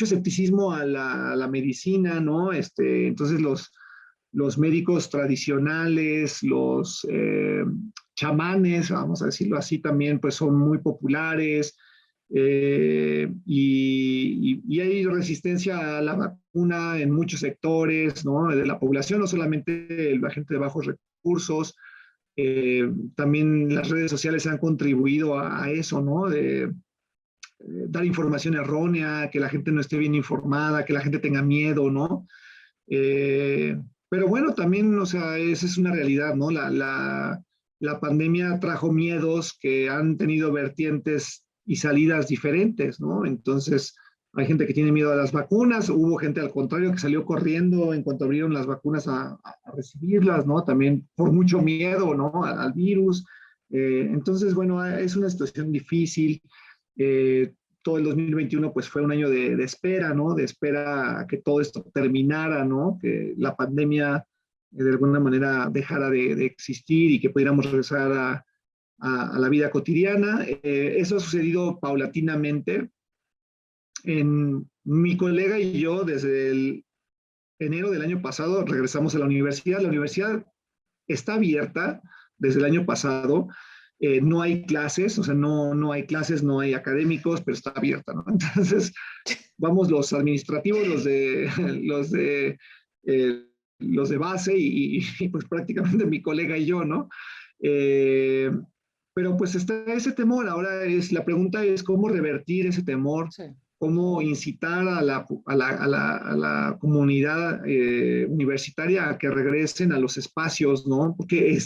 escepticismo a la medicina, ¿no? Entonces los médicos tradicionales, los chamanes, vamos a decirlo así, también pues son muy populares. Y hay resistencia a la vacuna en muchos sectores, ¿no? De la población, no solamente la gente de bajos recursos. También las redes sociales han contribuido a eso, ¿no? De dar información errónea, que la gente no esté bien informada, que la gente tenga miedo, ¿no? Pero bueno, también, o sea, esa es una realidad, ¿no? la pandemia trajo miedos que han tenido vertientes y salidas diferentes, ¿no? Entonces, hay gente que tiene miedo a las vacunas, hubo gente al contrario que salió corriendo en cuanto abrieron las vacunas a recibirlas, ¿no? También por mucho miedo, ¿no? Al virus. Entonces, bueno, es una situación difícil. Todo el 2021 pues fue un año de espera, ¿no? De espera a que todo esto terminara, ¿no? Que la pandemia de alguna manera dejara de existir y que pudiéramos regresar a la vida cotidiana. Eso ha sucedido paulatinamente. Mi colega y yo, desde el enero del año pasado, regresamos a la universidad. La universidad está abierta desde el año pasado. No hay clases, o sea, no hay clases, no hay académicos, pero está abierta, ¿no? Entonces, vamos los administrativos, eh, los de base y pues prácticamente mi colega y yo, ¿no? Eh, pero pues está ese temor. Ahora la pregunta es cómo revertir ese temor, Sí. cómo incitar a la comunidad universitaria a que regresen a los espacios, ¿no? Porque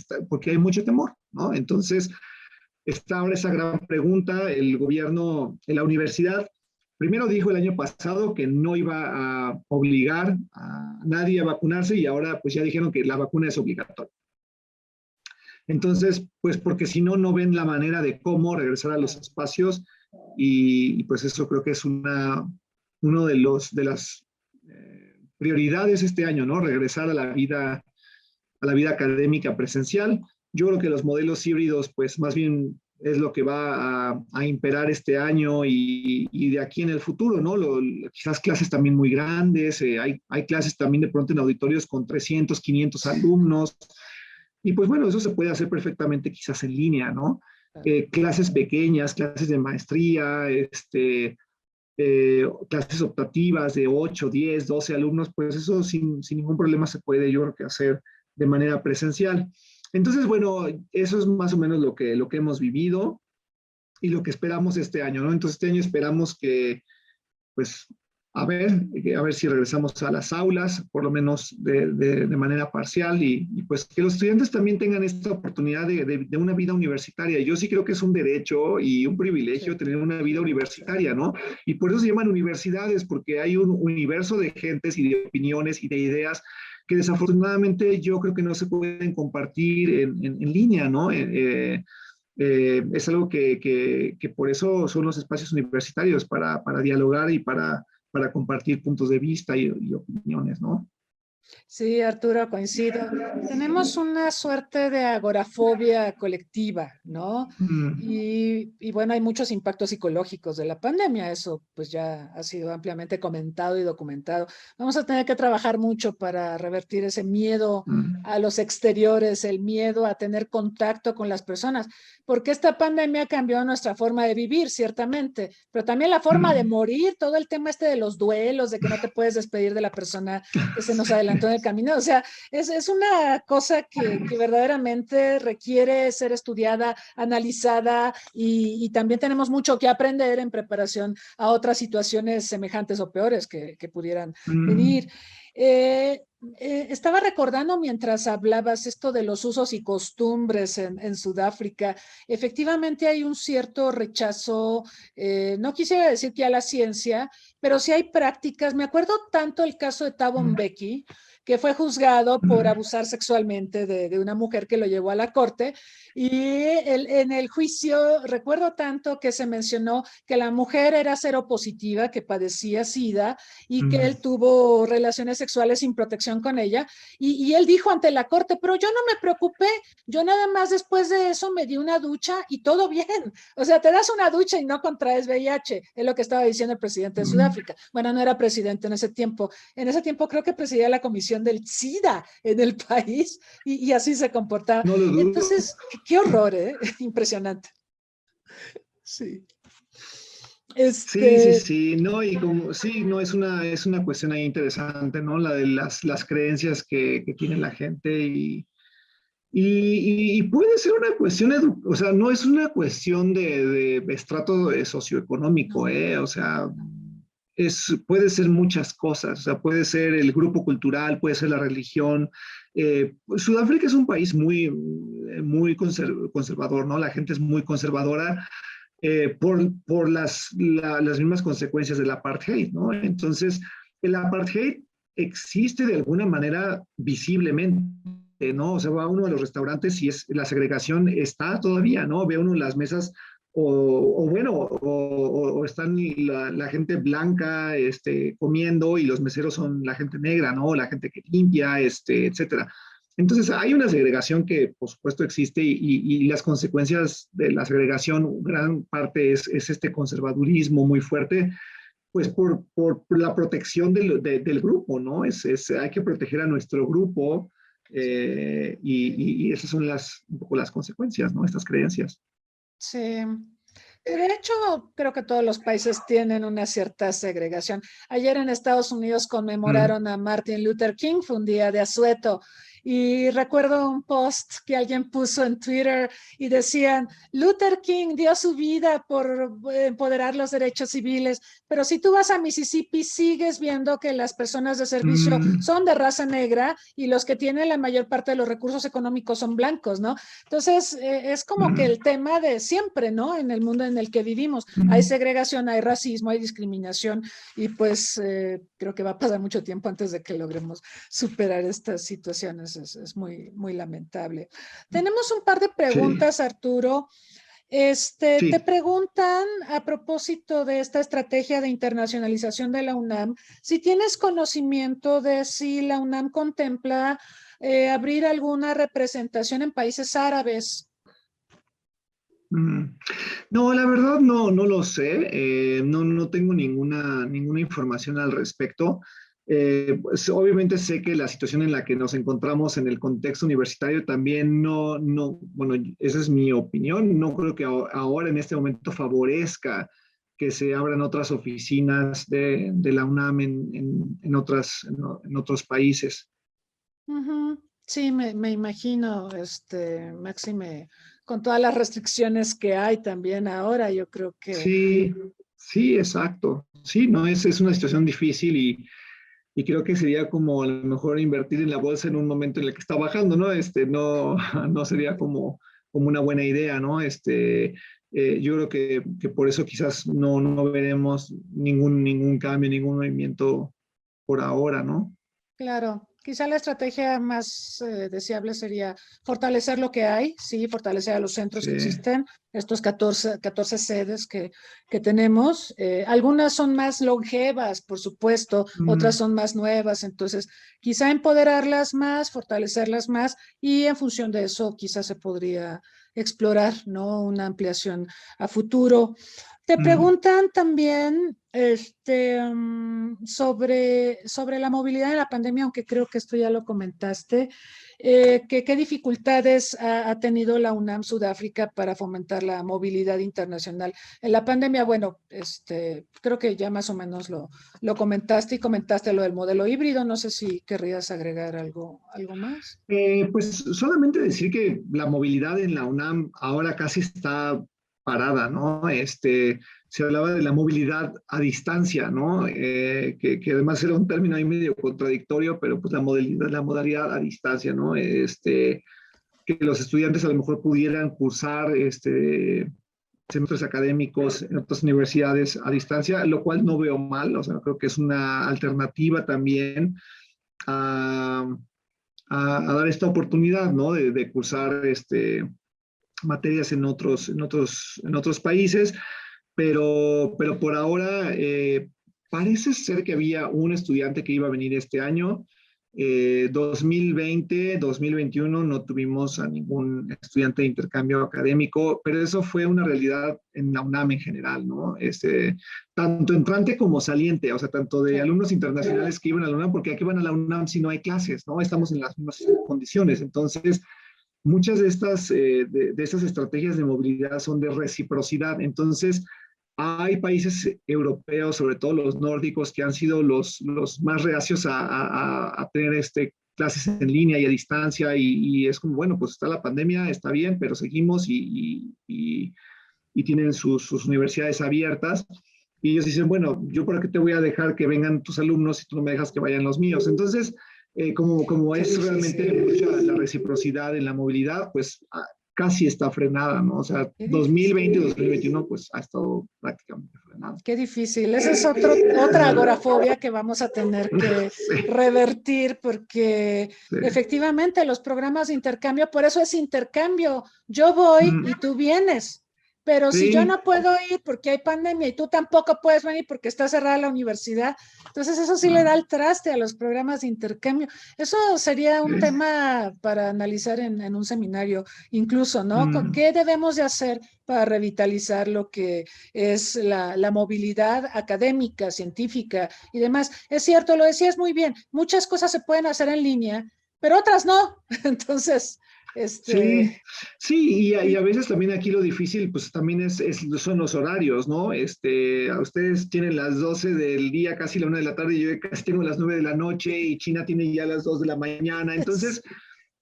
hay mucho temor, ¿no? Entonces, está ahora esa gran pregunta. El gobierno, la universidad, primero dijo el año pasado que no iba a obligar a nadie a vacunarse y ahora pues ya dijeron que la vacuna es obligatoria. Entonces, pues porque si no, no ven la manera de cómo regresar a los espacios y pues eso creo que es uno de las prioridades este año, ¿no? Regresar a la vida académica presencial. Yo creo que los modelos híbridos, pues más bien es lo que va a imperar este año y de aquí en el futuro, ¿no? Quizás clases también muy grandes, hay clases también de pronto en auditorios con 300, 500 alumnos, y pues bueno, eso se puede hacer perfectamente quizás en línea, ¿no? Clases pequeñas, clases de maestría, clases optativas de 8, 10, 12 alumnos, pues eso sin ningún problema se puede, yo creo que hacer de manera presencial. Entonces, bueno, eso es más o menos lo que hemos vivido y lo que esperamos este año, ¿no? Entonces, este año esperamos que, pues, a ver si regresamos a las aulas, por lo menos de manera parcial, y pues que los estudiantes también tengan esta oportunidad de una vida universitaria. Yo sí creo que es un derecho y un privilegio tener una vida universitaria, ¿no? Y por eso se llaman universidades, porque hay un universo de gentes y de opiniones y de ideas que desafortunadamente yo creo que no se pueden compartir en línea, ¿no? Es algo que por eso son los espacios universitarios, para dialogar y para compartir puntos de vista y opiniones, ¿no? Sí, Arturo, coincido. Tenemos una suerte de agorafobia colectiva, ¿no? Mm, Y bueno, hay muchos impactos psicológicos de la pandemia, eso pues ya ha sido ampliamente comentado y documentado. Vamos a tener que trabajar mucho para revertir ese miedo mm, a los exteriores, el miedo a tener contacto con las personas, porque esta pandemia cambió nuestra forma de vivir, ciertamente, pero también la forma de mm. morir, todo el tema este de los duelos, de que no te puedes despedir de la persona que se nos adelantó en el camino. O sea, es una cosa que verdaderamente requiere ser estudiada, analizada y también tenemos mucho que aprender en preparación a otras situaciones semejantes o peores que pudieran venir. Mm. Estaba recordando mientras hablabas esto de los usos y costumbres en Sudáfrica. Efectivamente hay un cierto rechazo, no quisiera decir que a la ciencia, pero sí hay prácticas. Me acuerdo tanto el caso de Thabo Mbeki, que fue juzgado por Mm. abusar sexualmente de una mujer que lo llevó a la corte. Y en el juicio recuerdo tanto que se mencionó que la mujer era seropositiva, que padecía SIDA y que Mm. él tuvo relaciones sexuales sin protección con ella. Y él dijo ante la corte, pero yo no me preocupé, yo nada más después de eso me di una ducha y todo bien. O sea, te das una ducha y no contraes VIH, es lo que estaba diciendo el presidente de Mm. Sudáfrica. Bueno, no era presidente en ese tiempo. En ese tiempo creo que presidía la comisión del SIDA en el país y así se comportaba. No lo dudo. Entonces, qué horror, ¿eh? Impresionante. Sí. Sí, sí, Este, sí, no, y como, sí, no, es una cuestión ahí interesante, ¿no? La de las creencias que tiene la gente y puede ser una cuestión, o sea, no es una cuestión de estrato socioeconómico, no, ¿eh? O sea, puede ser muchas cosas, o sea, puede ser el grupo cultural, puede ser la religión. Sudáfrica es un país muy conservador, ¿no? La gente es muy conservadora por las mismas consecuencias del apartheid, ¿no? Entonces, el apartheid existe de alguna manera visiblemente, ¿no? O sea, va uno a los restaurantes y la segregación está todavía, ¿no? Ve uno las mesas o están la gente blanca comiendo y los meseros son la gente negra, ¿no? La gente que limpia, etcétera. Entonces, hay una segregación que, por supuesto, existe y las consecuencias de la segregación, gran parte es este conservadurismo muy fuerte, pues por la protección del grupo, ¿no? Hay que proteger a nuestro grupo y esas son un poco las consecuencias, ¿no? Estas creencias. Sí. De hecho, creo que todos los países tienen una cierta segregación. Ayer en Estados Unidos conmemoraron a Martin Luther King, fue un día de asueto. Y recuerdo un post que alguien puso en Twitter y decían, Luther King dio su vida por empoderar los derechos civiles, pero si tú vas a Mississippi sigues viendo que las personas de servicio son de raza negra y los que tienen la mayor parte de los recursos económicos son blancos, ¿no? Entonces, es como que el tema de siempre, ¿no? En el mundo en el que vivimos. Hay segregación, hay racismo, hay discriminación y pues creo que va a pasar mucho tiempo antes de que logremos superar estas situaciones. Es muy, muy lamentable. Tenemos un par de preguntas, sí. Arturo. Sí. Te preguntan a propósito de esta estrategia de internacionalización de la UNAM, si tienes conocimiento de si la UNAM contempla abrir alguna representación en países árabes. No, la verdad no lo sé. No tengo ninguna información al respecto. Pues obviamente sé que la situación en la que nos encontramos en el contexto universitario también bueno, esa es mi opinión, no creo que ahora en este momento favorezca que se abran otras oficinas de la UNAM en otros países. Sí, me imagino, Máxime, con todas las restricciones que hay también ahora, yo creo que... Sí, exacto. Sí, no, es una situación difícil y creo que sería como a lo mejor invertir en la bolsa en un momento en el que está bajando, ¿no? No sería como una buena idea, ¿no? Yo creo que por eso quizás no veremos ningún cambio, ningún movimiento por ahora, ¿no? Claro, quizá la estrategia más deseable sería fortalecer lo que hay, sí, fortalecer a los centros que existen, estos 14 sedes que tenemos. Algunas son más longevas, por supuesto, otras son más nuevas, entonces quizá empoderarlas más, fortalecerlas más y en función de eso quizá se podría explorar, ¿no? Una ampliación a futuro. Te preguntan también sobre la movilidad en la pandemia, aunque creo que esto ya lo comentaste, ¿qué dificultades ha tenido la UNAM Sudáfrica para fomentar la movilidad internacional? En la pandemia, bueno, creo que ya más o menos lo comentaste y comentaste lo del modelo híbrido, no sé si querrías agregar algo más. Pues solamente decir que la movilidad en la UNAM ahora casi está parada, ¿no? Se hablaba de la movilidad a distancia, ¿no? Que además era un término ahí medio contradictorio, pero pues la modalidad a distancia, ¿no? Que los estudiantes a lo mejor pudieran cursar centros académicos en otras universidades a distancia, lo cual no veo mal, o sea, creo que es una alternativa también a dar esta oportunidad, ¿no? De cursar materias en otros países, pero por ahora parece ser que había un estudiante que iba a venir este año. 2020, 2021 no tuvimos a ningún estudiante de intercambio académico, pero eso fue una realidad en la UNAM en general, ¿no? Tanto entrante como saliente, o sea, tanto de alumnos internacionales que iban a la UNAM, porque aquí van a la UNAM si no hay clases, ¿no? Estamos en las mismas condiciones, entonces muchas de estas estrategias de movilidad son de reciprocidad. Entonces, hay países europeos, sobre todo los nórdicos, que han sido los más reacios a tener clases en línea y a distancia. Y es como, bueno, pues está la pandemia, está bien, pero seguimos y tienen sus universidades abiertas. Y ellos dicen, bueno, ¿yo para qué te voy a dejar que vengan tus alumnos si tú no me dejas que vayan los míos? Entonces, como Qué es realmente difícil, mucha la reciprocidad en la movilidad, pues casi está frenada, ¿no? O sea, qué difícil. 2020 y 2021, pues ha estado prácticamente frenada. Qué difícil. Esa es otra agorafobia que vamos a tener que Sí, revertir porque sí. efectivamente los programas de intercambio, por eso es intercambio. Yo voy Mm, y tú vienes, pero si yo sí, no puedo ir porque hay pandemia y tú tampoco puedes venir porque está cerrada la universidad, entonces eso sí le da el traste a los programas de intercambio. Eso sería un sí. tema para analizar en un seminario, incluso, ¿no? Mm, ¿Qué debemos de hacer para revitalizar lo que es la movilidad académica, científica y demás? Es cierto, lo decías muy bien, muchas cosas se pueden hacer en línea, pero otras no. Entonces, sí, este, sí, y a veces también aquí lo difícil, pues también son los horarios, ¿no? A ustedes tienen las 12 del día, casi la 1 de la tarde, y yo casi tengo las 9 de la noche, y China tiene ya las 2 de la mañana. Entonces,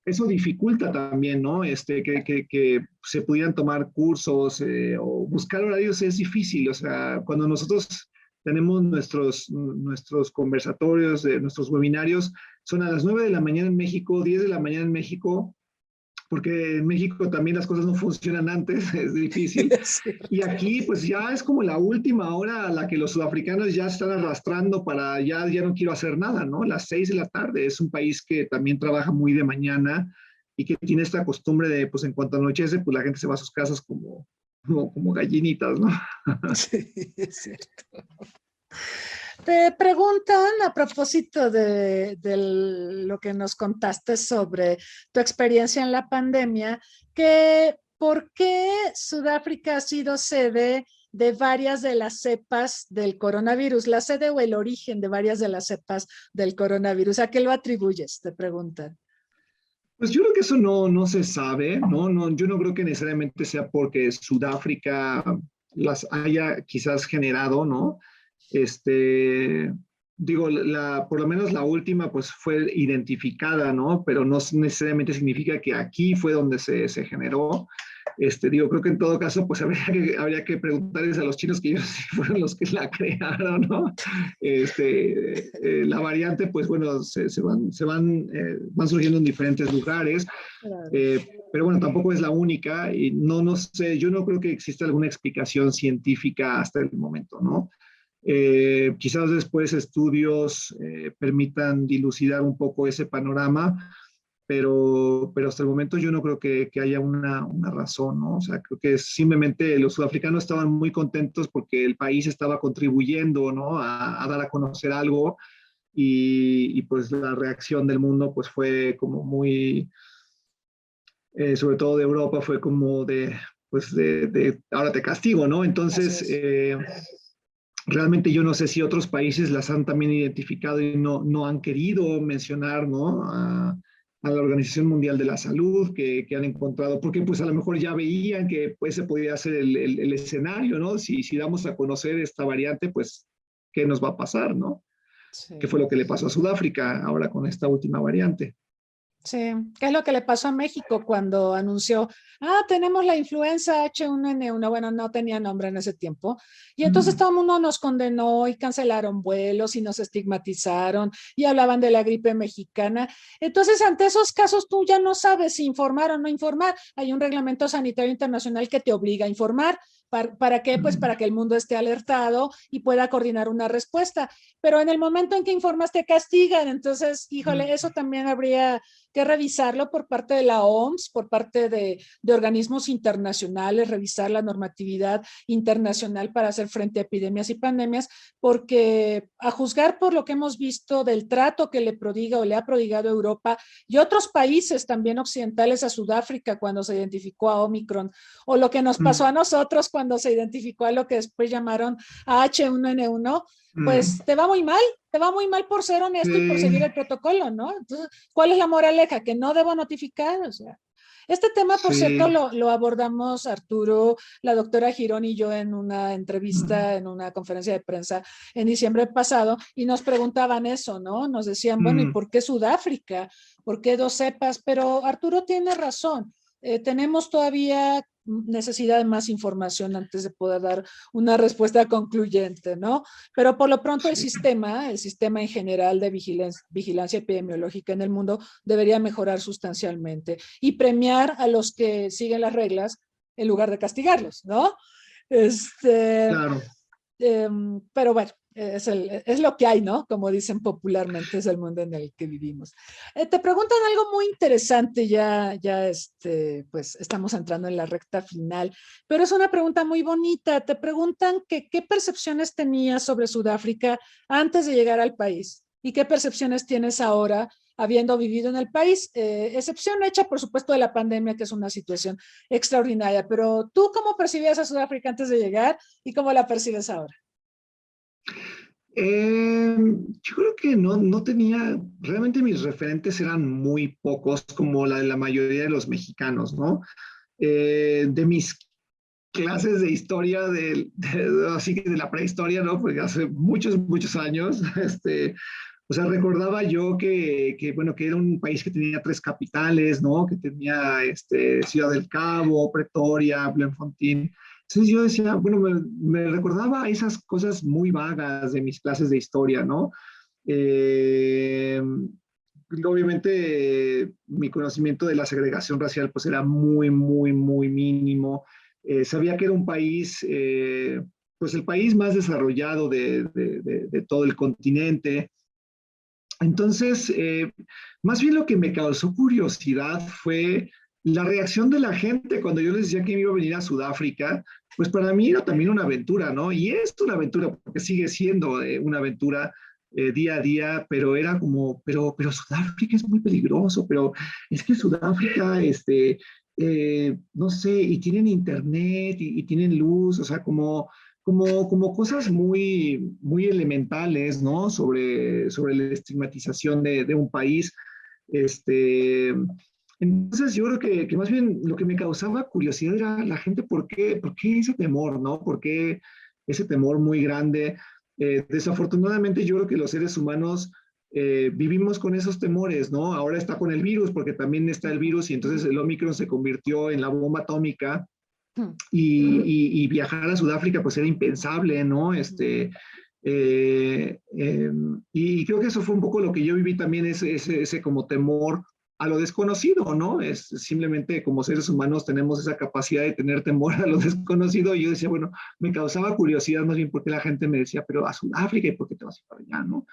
eso dificulta también, ¿no? Que se pudieran tomar cursos o buscar horarios es difícil. O sea, cuando nosotros tenemos nuestros conversatorios, nuestros webinarios, son a las 9 de la mañana en México, 10 de la mañana en México, porque en México también las cosas no funcionan antes, es difícil. es Y cierto. aquí pues ya es como la última hora a la que los sudafricanos ya están arrastrando para ya no quiero hacer nada, ¿no? Las 6 de la tarde. Es un país que también trabaja muy de mañana y que tiene esta costumbre de, pues en cuanto anochece, pues la gente se va a sus casas como gallinitas, ¿no? Sí, es cierto. Te preguntan a propósito de lo que nos contaste sobre tu experiencia en la pandemia, que ¿por qué Sudáfrica ha sido sede de varias de las cepas del coronavirus? La sede o el origen de varias de las cepas del coronavirus. ¿A qué lo atribuyes? Te preguntan. Pues yo creo que eso no se sabe, ¿no? No, yo no creo que necesariamente sea porque Sudáfrica las haya quizás generado, ¿no? Este, digo, por lo menos la última pues fue identificada, ¿no? Pero no necesariamente significa que aquí fue donde se generó. Digo, creo que en todo caso, pues habría que preguntarles a los chinos que ellos sí fueron los que la crearon, ¿no? La variante, pues bueno, van surgiendo en diferentes lugares, Claro. pero bueno, tampoco es la única y no sé, yo no creo que exista alguna explicación científica hasta el momento, ¿no? Quizás después estudios permitan dilucidar un poco ese panorama, pero hasta el momento yo no creo que haya una razón, ¿no? O sea, creo que simplemente los sudafricanos estaban muy contentos porque el país estaba contribuyendo, ¿no? A dar a conocer algo y pues la reacción del mundo pues fue como muy, sobre todo de Europa, fue como pues ahora te castigo, ¿no? Así Entonces, es. realmente yo no sé si otros países las han también identificado y no han querido mencionar, ¿no? A la Organización Mundial de la Salud que han encontrado, porque pues a lo mejor ya veían que pues se podía hacer el escenario, ¿no? Si damos a conocer esta variante, pues, ¿qué nos va a pasar, no? ¿Qué fue Sí. lo que le pasó a Sudáfrica ahora con esta última variante? Sí, ¿qué es lo que le pasó a México cuando anunció, tenemos la influenza H1N1? Bueno, no tenía nombre en ese tiempo. Y entonces Mm, todo el mundo nos condenó y cancelaron vuelos y nos estigmatizaron y hablaban de la gripe mexicana. Entonces, ante esos casos, tú ya no sabes si informar o no informar. Hay un reglamento sanitario internacional que te obliga a informar. ¿Para qué? Pues para mm, que el mundo esté alertado y pueda coordinar una respuesta. Pero en el momento en que informas, te castigan. Entonces, híjole, mm. eso también habría que revisarlo por parte de la OMS, por parte de organismos internacionales, revisar la normatividad internacional para hacer frente a epidemias y pandemias, porque a juzgar por lo que hemos visto del trato que le prodiga o le ha prodigado Europa y otros países también occidentales a Sudáfrica cuando se identificó a Omicron, o lo que nos pasó a Mm, nosotros cuando se identificó a lo que después llamaron a H1N1, pues mm. te va muy mal por ser honesto y por seguir Sí, el protocolo, ¿no? Entonces, ¿cuál es la moraleja? Que no debo notificar, o sea. Este tema, por cierto, sí. lo abordamos Arturo, la doctora Girón y yo en una Mm, entrevista, en una conferencia de prensa en diciembre pasado, y nos preguntaban eso, ¿no? Nos decían, bueno, ¿y mm, por qué Sudáfrica? ¿Por qué dos cepas? Pero Arturo tiene razón. Tenemos todavía necesidad de más información antes de poder dar una respuesta concluyente, ¿no? Pero por lo pronto el sistema en general de vigilancia epidemiológica en el mundo debería mejorar sustancialmente y premiar a los que siguen las reglas en lugar de castigarlos, ¿no? Claro. Pero bueno, es lo que hay, ¿no? Como dicen popularmente, es el mundo en el que vivimos. Te preguntan algo muy interesante, pues estamos entrando en la recta final, pero es una pregunta muy bonita. Te preguntan qué percepciones tenías sobre Sudáfrica antes de llegar al país y qué percepciones tienes ahora habiendo vivido en el país, excepción hecha, por supuesto, de la pandemia, que es una situación extraordinaria, pero ¿tú cómo percibías a Sudáfrica antes de llegar y cómo la percibes ahora? Yo creo que no tenía, realmente mis referentes eran muy pocos, como la de la mayoría de los mexicanos, ¿no? De mis clases de historia, así que de la prehistoria, ¿no? Porque hace muchos años, o sea, recordaba yo bueno, que era un país que tenía 3 capitales, ¿no? Que tenía Ciudad del Cabo, Pretoria, Bloemfontein. Entonces yo decía, bueno, me recordaba esas cosas muy vagas de mis clases de historia, ¿no? Eh, Obviamente mi conocimiento de la segregación racial pues era muy mínimo. Sabía que era un país, pues el país más desarrollado de todo el continente. Entonces, más bien lo que me causó curiosidad fue la reacción de la gente cuando yo les decía que me iba a venir a Sudáfrica, pues para mí era también una aventura, ¿no? Y es una aventura porque sigue siendo una aventura día a día, pero era como, pero Sudáfrica es muy peligroso, pero es que Sudáfrica, no sé, y tienen internet y tienen luz, o sea, como cosas muy elementales, ¿no? Sobre la estigmatización de un país. Este, entonces yo creo que más bien lo que me causaba curiosidad era la gente, ¿por qué ese temor, ¿no? ¿Por qué ese temor muy grande? Desafortunadamente yo creo que los seres humanos vivimos con esos temores, ¿no? Ahora está con el virus, porque también está el virus y entonces el Omicron se convirtió en la bomba atómica y viajar a Sudáfrica pues era impensable, ¿no? Y creo que eso fue un poco lo que yo viví también, ese como temor a lo desconocido, ¿no? Es simplemente como seres humanos tenemos esa capacidad de tener temor a lo desconocido y yo decía, bueno, me causaba curiosidad más bien porque la gente me decía, pero a Sudáfrica, ¿y por qué te vas para allá, no?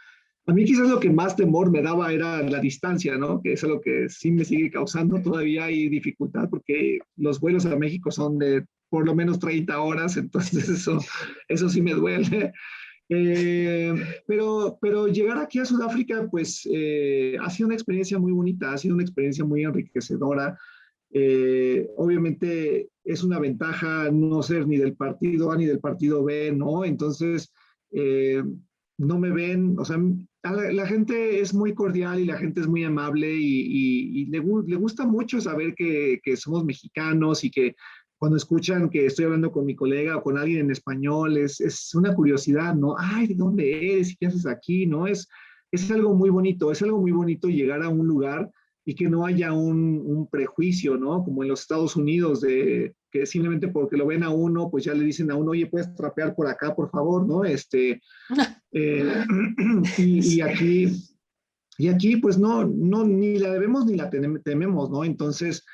A mí quizás lo que más temor me daba era la distancia, ¿no? Que es algo que sí me sigue causando todavía hay dificultad porque los vuelos a México son de por lo menos 30 horas, entonces eso sí me duele. Pero llegar aquí a Sudáfrica, pues ha sido una experiencia muy bonita, ha sido una experiencia muy enriquecedora. Obviamente es una ventaja no ser ni del partido A ni del partido B, ¿no? Entonces, no me ven, o sea, la gente es muy cordial y la gente es muy amable y le gusta mucho saber que somos mexicanos y que cuando escuchan que estoy hablando con mi colega o con alguien en español, es una curiosidad, ¿no? Ay, ¿de dónde eres? ¿Y qué haces aquí? ¿No? Es algo muy bonito, es algo muy bonito llegar a un lugar y que no haya un prejuicio, ¿no? Como en los Estados Unidos, de que simplemente porque lo ven a uno, pues ya le dicen a uno, oye, puedes trapear por acá, por favor, ¿no? Y aquí, pues no, ni la debemos ni la tememos, ¿no? Entonces,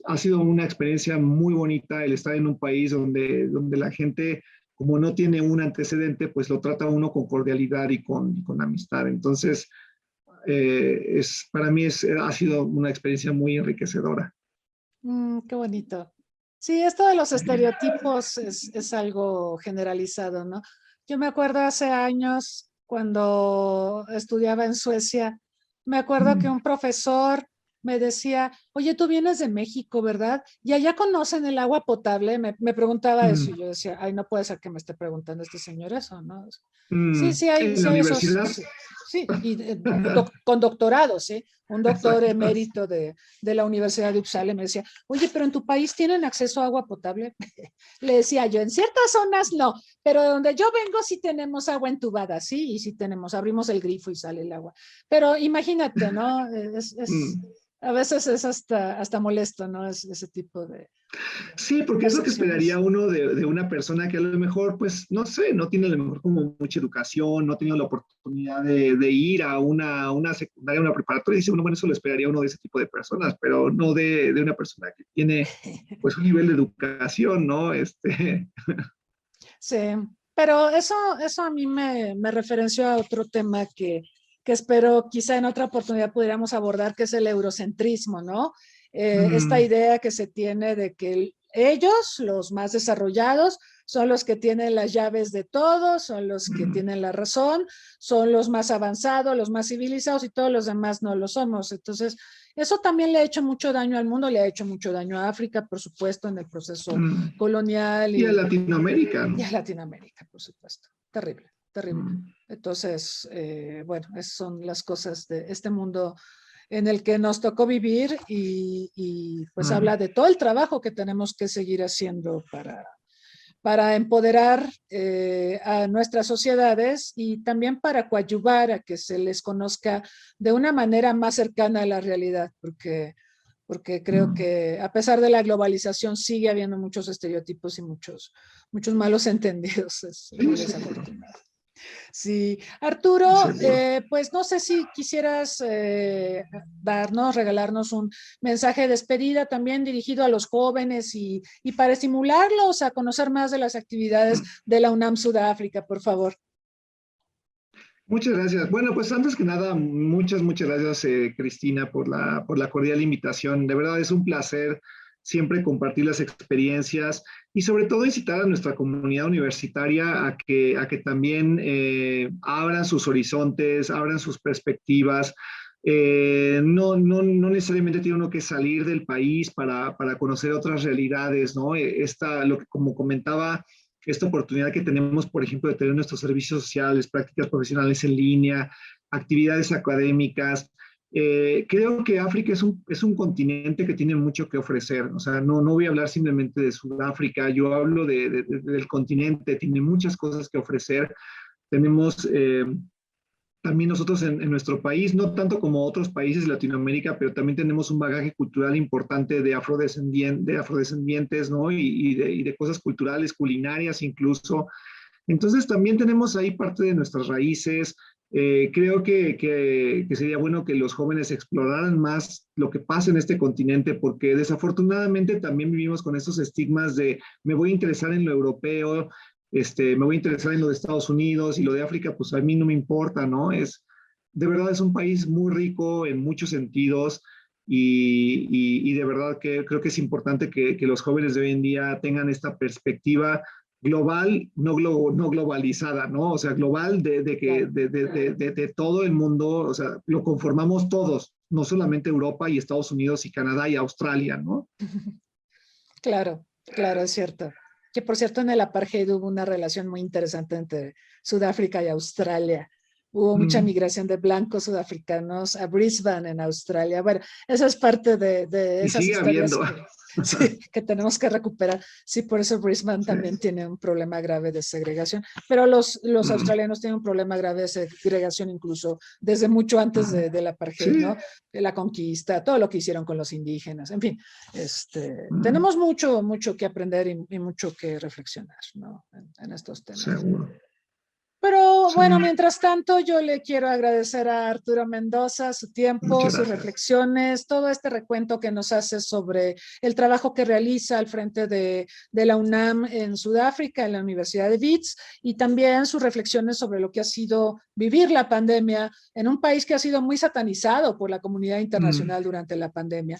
ha sido una experiencia muy bonita el estar en un país donde la gente, como no tiene un antecedente, pues lo trata a uno con cordialidad y con amistad. Entonces, para mí ha sido una experiencia muy enriquecedora. Qué bonito. Sí, esto de los estereotipos es algo generalizado, ¿no? Yo me acuerdo hace años cuando estudiaba en Suecia, me acuerdo que un profesor me decía, oye, tú vienes de México, ¿verdad? Y allá conocen el agua potable. Me preguntaba eso y yo decía, ay, no puede ser que me esté preguntando este señor eso, ¿no? Sí, En sí la hay esos, universidad. sí, y con doctorados, ¿sí? Un doctor Exacto. emérito de la Universidad de Uppsala me decía, oye, pero en tu país tienen acceso a agua potable. Le decía yo, en ciertas zonas no, pero de donde yo vengo sí tenemos agua entubada, sí, y sí tenemos, abrimos el grifo y sale el agua. Pero imagínate, ¿no? A veces es hasta molesto, ¿no? Es ese tipo de Sí, porque es lo que esperaría uno de una persona que a lo mejor, pues, no sé, no tiene a lo mejor como mucha educación, no ha tenido la oportunidad de ir a una secundaria, una preparatoria, y dice, bueno, eso lo esperaría uno de ese tipo de personas, pero no de una persona que tiene, pues, un nivel de educación, ¿no? Sí, pero eso a mí me referenció a otro tema que espero quizá en otra oportunidad pudiéramos abordar, que es el eurocentrismo, ¿no? Esta idea que se tiene de que ellos, los más desarrollados, son los que tienen las llaves de todo, son los que tienen la razón, son los más avanzados, los más civilizados y todos los demás no lo somos. Entonces, eso también le ha hecho mucho daño al mundo, le ha hecho mucho daño a África, por supuesto, en el proceso colonial Y a Latinoamérica, ¿no? y a Latinoamérica, por supuesto. Terrible, terrible. Entonces, bueno, esas son las cosas de este mundo en el que nos tocó vivir y pues habla de todo el trabajo que tenemos que seguir haciendo para empoderar a nuestras sociedades y también para coadyuvar a que se les conozca de una manera más cercana a la realidad, porque creo que a pesar de la globalización sigue habiendo muchos estereotipos y muchos malos entendidos. Es muy desafortunado. Sí, Arturo, pues no sé si quisieras regalarnos un mensaje de despedida también dirigido a los jóvenes y para estimularlos a conocer más de las actividades de la UNAM Sudáfrica, por favor. Muchas gracias. Bueno, pues antes que nada, muchas gracias, Cristina, por la cordial invitación. De verdad es un placer siempre compartir las experiencias y sobre todo incitar a nuestra comunidad universitaria a que también abran sus horizontes, abran sus perspectivas. No necesariamente tiene uno que salir del país para conocer otras realidades, ¿no? Lo que, como comentaba, esta oportunidad que tenemos, por ejemplo, de tener nuestros servicios sociales, prácticas profesionales en línea, actividades académicas. Creo que África es un continente que tiene mucho que ofrecer. O sea, no voy a hablar simplemente de Sudáfrica, yo hablo del continente, tiene muchas cosas que ofrecer. Tenemos también nosotros en nuestro país, no tanto como otros países de Latinoamérica, pero también tenemos un bagaje cultural importante de afrodescendientes, ¿no? Y de cosas culturales, culinarias incluso. Entonces también tenemos ahí parte de nuestras raíces. Creo que sería bueno que los jóvenes exploraran más lo que pasa en este continente, porque desafortunadamente también vivimos con esos estigmas de me voy a interesar en lo europeo, me voy a interesar en lo de Estados Unidos y lo de África, pues a mí no me importa, ¿no? De verdad es un país muy rico en muchos sentidos y de verdad que creo que es importante que los jóvenes de hoy en día tengan esta perspectiva global, no globalizada, ¿no? O sea, global de todo el mundo, o sea, lo conformamos todos, no solamente Europa y Estados Unidos y Canadá y Australia, ¿no? Claro, claro, es cierto. Que por cierto, en el apartheid hubo una relación muy interesante entre Sudáfrica y Australia. Hubo mucha migración de blancos sudafricanos a Brisbane, en Australia. Bueno, esa es parte de esas historias que tenemos que recuperar. Sí, por eso Brisbane también tiene un problema grave de segregación. Pero los australianos tienen un problema grave de segregación incluso desde mucho antes del apartheid, ¿no? De la conquista, todo lo que hicieron con los indígenas. En fin, tenemos mucho que aprender y mucho que reflexionar, ¿no? En estos temas. Seguro. Pero bueno, mientras tanto, yo le quiero agradecer a Arturo Mendoza su tiempo, sus reflexiones, todo este recuento que nos hace sobre el trabajo que realiza al frente de la UNAM en Sudáfrica, en la Universidad de Wits, y también sus reflexiones sobre lo que ha sido vivir la pandemia en un país que ha sido muy satanizado por la comunidad internacional durante la pandemia.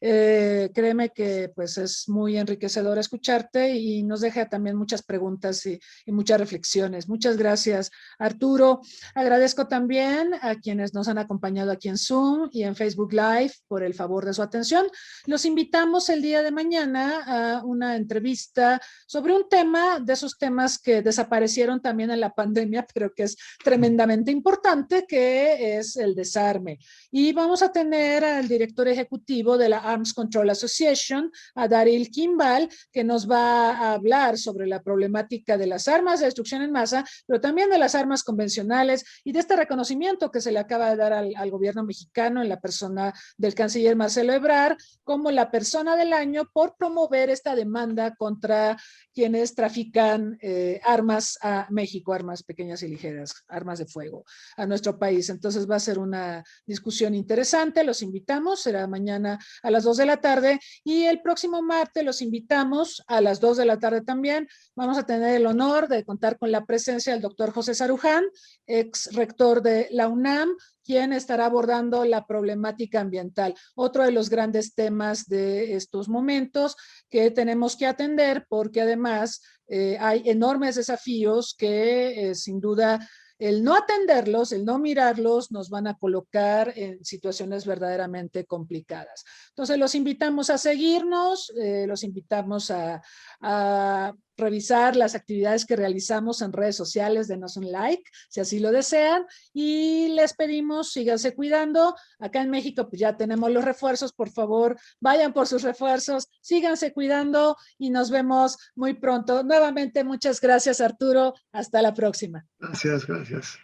Créeme que pues es muy enriquecedor escucharte y nos deja también muchas preguntas y muchas reflexiones. Muchas gracias, Arturo. Agradezco también a quienes nos han acompañado aquí en Zoom y en Facebook Live por el favor de su atención. Los invitamos el día de mañana a una entrevista sobre un tema de esos temas que desaparecieron también en la pandemia, pero que es tremendamente importante, que es el desarme. Y vamos a tener al director ejecutivo de la Arms Control Association, a Daryl Kimball, que nos va a hablar sobre la problemática de las armas de destrucción en masa, pero también de las armas convencionales y de este reconocimiento que se le acaba de dar al gobierno mexicano en la persona del canciller Marcelo Ebrard como la persona del año por promover esta demanda contra quienes trafican armas a México, armas pequeñas y ligeras, armas de fuego a nuestro país. Entonces va a ser una discusión interesante, los invitamos, será mañana a las 2 de la tarde y el próximo martes los invitamos a las 2 de la tarde también. Vamos a tener el honor de contar con la presencia del doctor José Saruján, ex rector de la UNAM, quien estará abordando la problemática ambiental, otro de los grandes temas de estos momentos que tenemos que atender porque además hay enormes desafíos que sin duda el no atenderlos, el no mirarlos, nos van a colocar en situaciones verdaderamente complicadas. Entonces, los invitamos a seguirnos, los invitamos a revisar las actividades que realizamos en redes sociales, denos un like, si así lo desean, y les pedimos, síganse cuidando. Acá en México, pues ya tenemos los refuerzos, por favor, vayan por sus refuerzos, síganse cuidando y nos vemos muy pronto. Nuevamente, muchas gracias, Arturo. Hasta la próxima. Gracias, gracias.